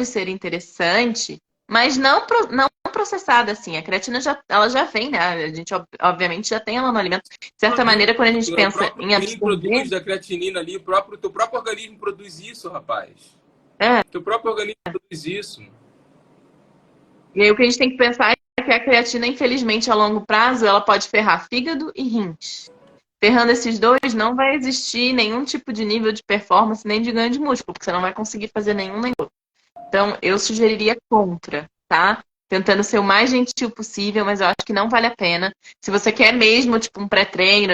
ser interessante, mas não processada assim. A creatina ela já vem, né? A gente obviamente já tem ela no alimento. De certa maneira, quando a gente O pensa próprio em Clean absorver, produz da creatinina ali, teu próprio organismo produz isso, rapaz. é, Teu próprio organismo produz isso. e aí o que a gente tem que pensar é que a creatina, infelizmente, a longo prazo, ela pode ferrar fígado e rins. Ferrando esses dois, não vai existir nenhum tipo de nível de performance nem de ganho de músculo, porque você não vai conseguir fazer nenhum nem outro. Então, eu sugeriria contra, tá? Tentando ser o mais gentil possível, mas eu acho que não vale a pena. Se você quer mesmo, tipo, um pré-treino,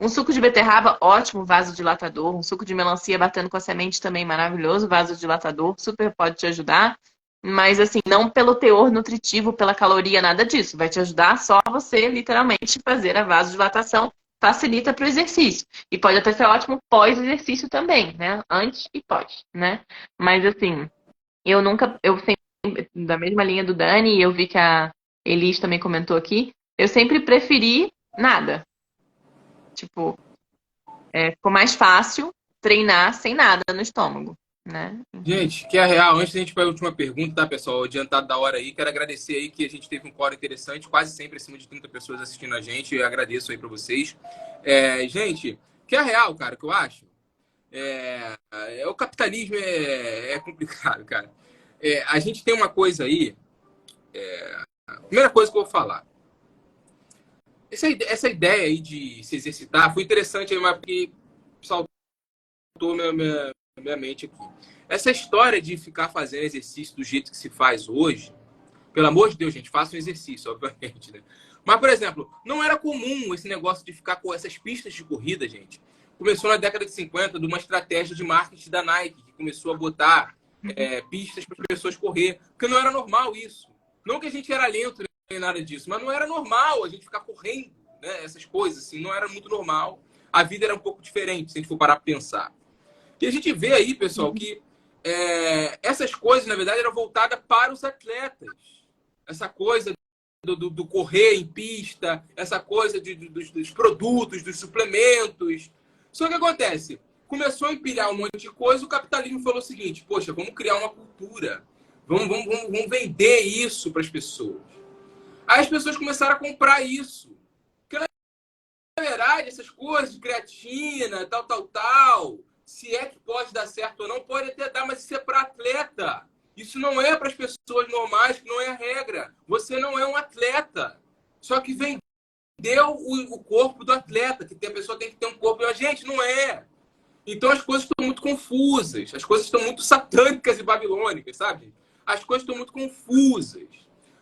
um suco de beterraba, ótimo vasodilatador. Um suco de melancia batendo com a semente também maravilhoso, vasodilatador, super pode te ajudar. Mas, assim, não pelo teor nutritivo, pela caloria, nada disso. Vai te ajudar só você, literalmente, fazer a vasodilatação. Facilita para o exercício. E pode até ser ótimo pós-exercício também, né? Antes e pós, né? Mas, assim, eu sempre, da mesma linha do Dani, e eu vi que a Elis também comentou aqui, eu sempre preferi nada. Tipo, ficou mais fácil treinar sem nada no estômago, né? Enfim. Gente, que é real, antes da gente ir para a última pergunta, tá, pessoal? Adiantado da hora aí, quero agradecer aí que a gente teve um coro interessante, quase sempre acima de 30 pessoas assistindo a gente, eu agradeço aí para vocês. Gente, que é real, cara, que eu acho, o capitalismo é complicado, cara. A gente tem uma coisa aí, primeira coisa que eu vou falar, essa ideia aí de se exercitar foi interessante, mas porque saltou minha mente aqui. Essa história de ficar fazendo exercício do jeito que se faz hoje, pelo amor de Deus, gente, faça um exercício, obviamente, né? Mas, por exemplo, não era comum esse negócio de ficar com essas pistas de corrida, gente. Começou na década de 50 de uma estratégia de marketing da Nike, que começou a botar pistas para as pessoas correr, porque não era normal isso. Não que a gente era lento nem nada disso, mas não era normal a gente ficar correndo, né? Essas coisas, assim, não era muito normal. A vida era um pouco diferente, se a gente for parar para pensar. E a gente vê aí, pessoal, que essas coisas, na verdade, eram voltadas para os atletas. Essa coisa do correr em pista, essa coisa dos produtos, dos suplementos. Só que acontece, começou a empilhar um monte de coisa, o capitalismo falou o seguinte, poxa, vamos criar uma cultura, vamos vender isso para as pessoas. Aí as pessoas começaram a comprar isso. Porque, na verdade, essas coisas de creatina, tal, se é que pode dar certo ou não, pode até dar, mas isso é para atleta. Isso não é para as pessoas normais, que não é a regra. Você não é um atleta. Só que vendeu o corpo do atleta, que a pessoa tem que ter um corpo. E a gente não é. Então as coisas estão muito confusas. As coisas estão muito satânicas e babilônicas, sabe? As coisas estão muito confusas.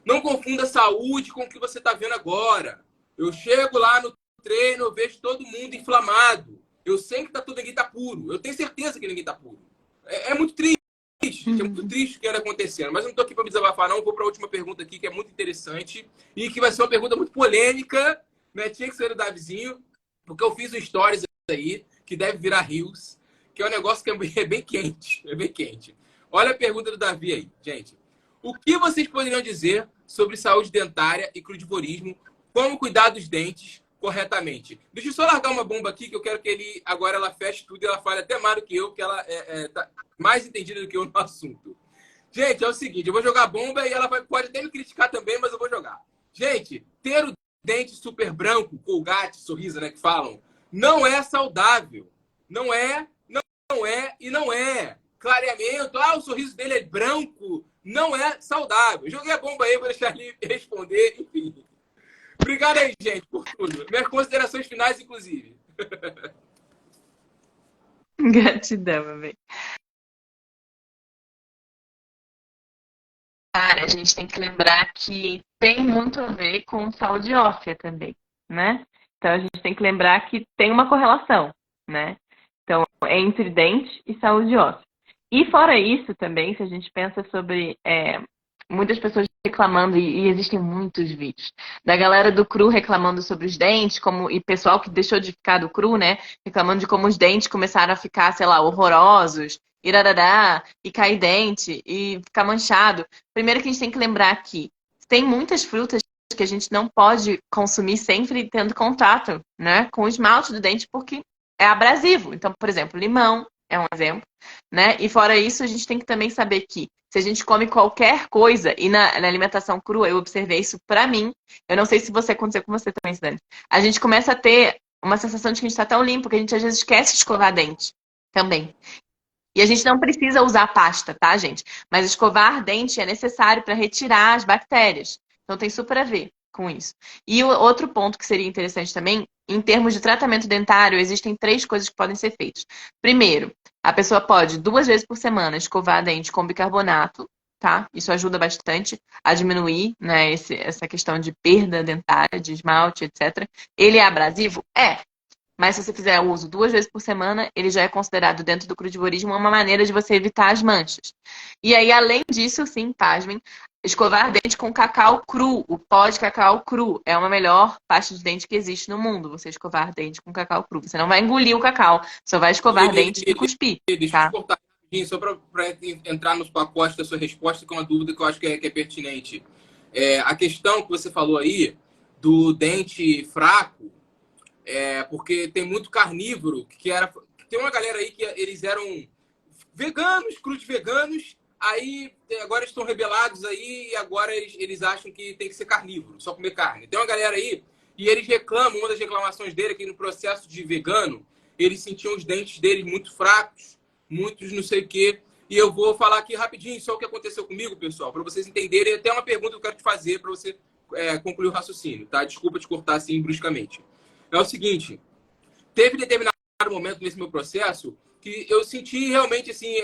Não confunda saúde com o que você está vendo agora. Eu chego lá no treino, eu vejo todo mundo inflamado. Eu sei que ninguém está puro. Eu tenho certeza que ninguém está puro. É muito triste. Gente, é muito triste o que anda acontecendo. Mas eu não estou aqui para me desabafar, não. Vou para a última pergunta aqui, que é muito interessante. E que vai ser uma pergunta muito polêmica. Né? Tinha que ser do Davizinho, porque eu fiz um stories aí, que deve virar rios, que é um negócio que é bem quente. É bem quente. Olha a pergunta do Davi aí, gente. O que vocês poderiam dizer sobre saúde dentária e crudivorismo? Como cuidar dos dentes corretamente. Deixa eu só largar uma bomba aqui, que eu quero que ele agora ela feche tudo e ela fale até mais do que eu, porque ela tá mais entendida do que eu no assunto. Gente, é o seguinte, eu vou jogar bomba e ela pode até me criticar também, mas eu vou jogar. Gente, ter o dente super branco, Colgate, Sorriso, né, que falam, não é saudável. Não é, não é e não é. Clareamento, o sorriso dele é branco, não é saudável. Joguei a bomba aí, vou deixar ele responder, enfim. Obrigado aí, gente, por tudo. Minhas considerações finais, inclusive. Gratidão, bem. Cara, a gente tem que lembrar que tem muito a ver com saúde óssea também, né? Então a gente tem que lembrar que tem uma correlação, né? Então, entre dente e saúde óssea. E fora isso também, se a gente pensa sobre muitas pessoas reclamando, e existem muitos vídeos, da galera do cru reclamando sobre os dentes, e pessoal que deixou de ficar do cru, né? Reclamando de como os dentes começaram a ficar, sei lá, horrorosos, irarará, e cair dente, e ficar manchado. Primeiro que a gente tem que lembrar que tem muitas frutas que a gente não pode consumir sempre tendo contato, né, com o esmalte do dente, porque é abrasivo. Então, por exemplo, limão é um exemplo, né? E fora isso, a gente tem que também saber que se a gente come qualquer coisa, e na alimentação crua, eu observei isso pra mim, eu não sei se você aconteceu com você também, Cidane, a gente começa a ter uma sensação de que a gente tá tão limpo que a gente às vezes esquece de escovar dente também. E a gente não precisa usar pasta, tá, gente? Mas escovar dente é necessário para retirar as bactérias. Então tem super a ver com isso. E o outro ponto que seria interessante também, em termos de tratamento dentário, existem 3 coisas que podem ser feitas. Primeiro, a pessoa pode 2 vezes por semana escovar dente com bicarbonato, tá? Isso ajuda bastante a diminuir, né, essa questão de perda dentária, de esmalte, etc. Ele é abrasivo? É. Mas se você fizer o uso 2 vezes por semana, ele já é considerado dentro do crudivorismo uma maneira de você evitar as manchas. E aí, além disso, sim, pasmem, escovar dente com cacau cru. O pó de cacau cru é uma melhor pasta de dente que existe no mundo. Você escovar dente com cacau cru. Você não vai engolir o cacau, só vai escovar dente e cuspir, Deixa eu te tá? cortar rapidinho, só para entrar nos pacotes da sua resposta, que é uma dúvida que eu acho que é pertinente. A questão que você falou aí do dente fraco, porque tem muito carnívoro tem uma galera aí que eles eram veganos, crud veganos, aí agora estão rebelados aí e agora eles acham que tem que ser carnívoro, só comer carne. Tem uma galera aí e eles reclamam, uma das reclamações dele é que no processo de vegano, eles sentiam os dentes deles muito fracos, muitos não sei o quê. E eu vou falar aqui rapidinho só o que aconteceu comigo, pessoal, para vocês entenderem. Até uma pergunta que eu quero te fazer para você concluir o raciocínio, tá? Desculpa te cortar assim bruscamente. É o seguinte, teve determinado momento nesse meu processo que eu senti realmente assim,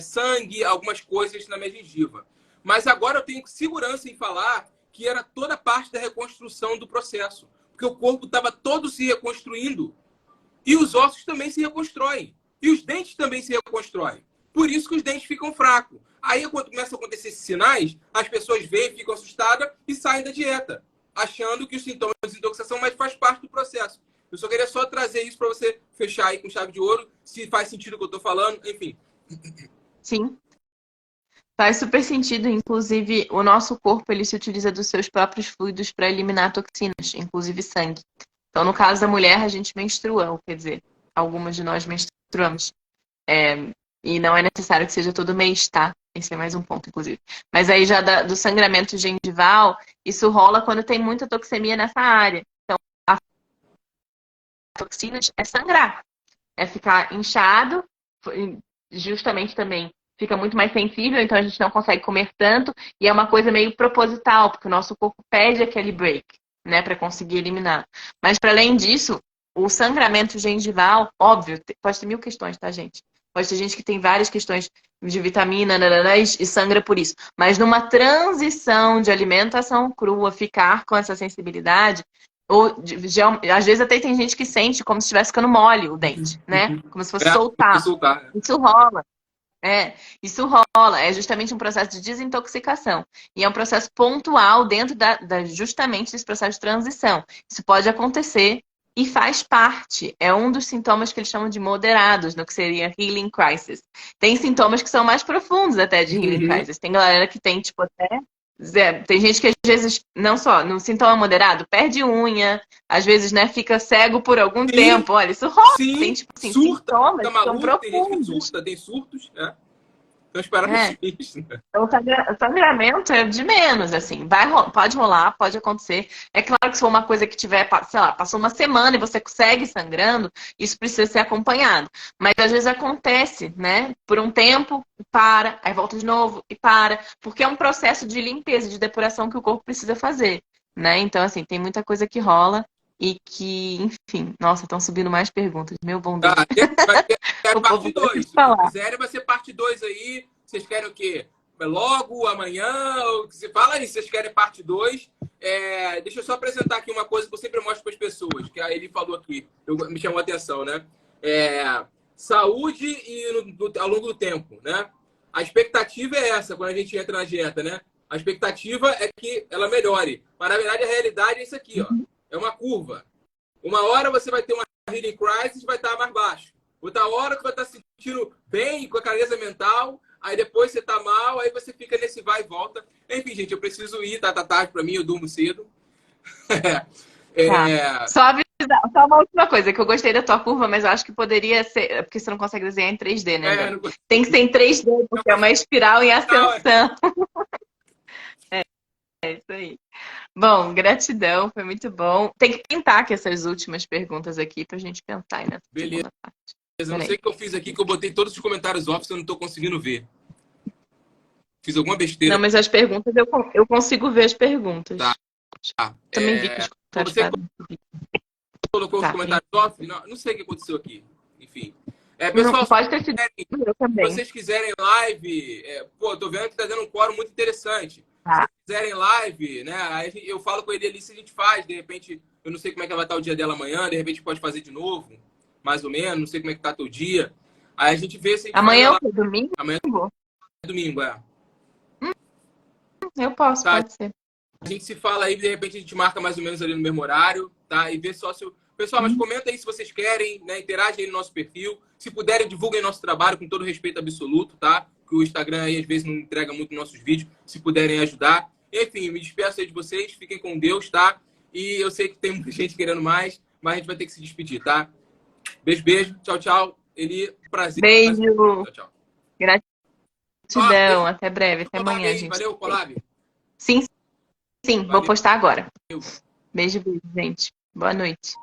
sangue, algumas coisas na minha gengiva. Mas agora eu tenho segurança em falar que era toda parte da reconstrução do processo. Porque o corpo estava todo se reconstruindo e os ossos também se reconstroem. E os dentes também se reconstroem. Por isso que os dentes ficam fracos. Aí, quando começam a acontecer esses sinais, as pessoas veem, ficam assustadas e saem da dieta, achando que os sintomas de desintoxicação mas faz parte do processo. Eu só queria só trazer isso para você fechar aí com chave de ouro, se faz sentido o que eu estou falando, enfim. Sim. Faz super sentido, inclusive o nosso corpo ele se utiliza dos seus próprios fluidos para eliminar toxinas, inclusive sangue. Então, no caso da mulher, a gente menstrua, ou quer dizer, algumas de nós menstruamos. E não é necessário que seja todo mês, tá? Esse é mais um ponto, inclusive. Mas aí já do sangramento gengival, isso rola quando tem muita toxemia nessa área. Então, a toxinas é sangrar, é ficar inchado, justamente também fica muito mais sensível, então a gente não consegue comer tanto, e é uma coisa meio proposital, porque o nosso corpo pede aquele break, né, para conseguir eliminar. Mas para além disso, o sangramento gengival, óbvio, pode ter 1000 questões, tá, gente? Pode ter gente que tem várias questões de vitamina, nananã, e sangra por isso. Mas numa transição de alimentação crua, ficar com essa sensibilidade, ou às vezes até tem gente que sente como se estivesse ficando mole o dente, né? Como se fosse soltar. Soltar. Isso rola. Isso rola. É justamente um processo de desintoxicação. E é um processo pontual dentro justamente desse processo de transição. Isso pode acontecer e faz parte. É um dos sintomas que eles chamam de moderados, no que seria healing crisis. Tem sintomas que são mais profundos até de healing crisis. Tem galera que tem, tipo, até Zé, tem gente que às vezes, não só no sintoma moderado, perde unha, às vezes, né, fica cego por algum Sim, tempo. Olha, isso rola, tem, sim, tipo assim, surta, sintomas fica que são maluco, tem gente que profundos, surta, tem surtos, né? Então esperar no né? X, né? Então, o sangramento é de menos, assim. Pode rolar, pode acontecer. É claro que se for uma coisa que tiver, sei lá, passou uma semana e você segue sangrando, isso precisa ser acompanhado. Mas às vezes acontece, né? Por um tempo, para, aí volta de novo e para. Porque é um processo de limpeza, de depuração que o corpo precisa fazer, né? Então, assim, tem muita coisa que rola e que, enfim, nossa, estão subindo mais perguntas. Meu bom Deus. Tá, vai ter O povo parte gosta de 2. Se vocês falar. quiserem, vai ser parte 2 aí. Vocês querem o quê? Logo, amanhã? Você fala aí, vocês querem parte 2? Deixa eu só apresentar aqui uma coisa que eu sempre mostro para as pessoas, que a Eli falou aqui, me chamou a atenção, né? Saúde e ao longo do tempo, né? A expectativa é essa quando a gente entra na dieta, né? A expectativa é que ela melhore. Mas, na verdade, a realidade é isso aqui, ó. É uma curva. Uma hora você vai ter uma healing crisis e vai estar mais baixo. Outra hora que vai estar se sentindo bem, com a clareza mental, aí depois você tá mal, aí você fica nesse vai e volta. Enfim, gente, eu preciso ir, tá tarde para mim, eu durmo cedo. Tá. É... Só avisar, só uma última coisa, que eu gostei da tua curva, mas eu acho que poderia ser, porque você não consegue desenhar em 3D, né, É, André? não consigo. Tem que ser em 3D, porque é uma espiral em Não, ascensão. É isso aí. Bom, gratidão, foi muito bom. Tem que pintar aqui essas últimas perguntas aqui pra gente pensar aí nessa beleza, segunda parte. eu não sei Peraí. o que eu fiz aqui, que eu botei todos os comentários off, eu não tô conseguindo ver. Fiz alguma besteira Não, mas aqui. as perguntas, eu consigo ver as perguntas. Tá. Também vi que os comentários Você estavam. colocou os Tá, comentários off? Não, não sei o que aconteceu aqui. Enfim. não, Pessoal, pode ter sido eu se também. vocês quiserem live, pô, tô vendo que tá dando um quórum muito interessante. Se Tá. vocês quiserem live, né? Aí eu falo com ele ali se a gente faz, de repente, eu não sei como é que vai estar o dia dela amanhã, de repente pode fazer de novo, mais ou menos, não sei como é que tá teu dia. Aí a gente vê se a gente faz Amanhã a é o live. quê? Domingo? Amanhã é domingo, é. Eu posso, Tá, pode ser. a gente se fala aí, de repente a gente marca mais ou menos ali no mesmo horário, tá? E vê só se. Pessoal, mas comenta aí se vocês querem, né? Interagem aí no nosso perfil. Se puderem, divulguem nosso trabalho com todo respeito absoluto, tá? Que o Instagram aí às vezes não entrega muito nossos vídeos. Se puderem ajudar. Enfim, me despeço aí de vocês. Fiquem com Deus, tá? E eu sei que tem muita gente querendo mais, mas a gente vai ter que se despedir, tá? Beijo, beijo. Tchau, tchau. Eli, prazer. Beijo, Tchau, tchau. Ó, gratidão. Até breve, até collab amanhã, aí. gente. Valeu, collab. Sim, sim, vou Valeu. postar agora. Beijo, beijo, gente. Boa noite.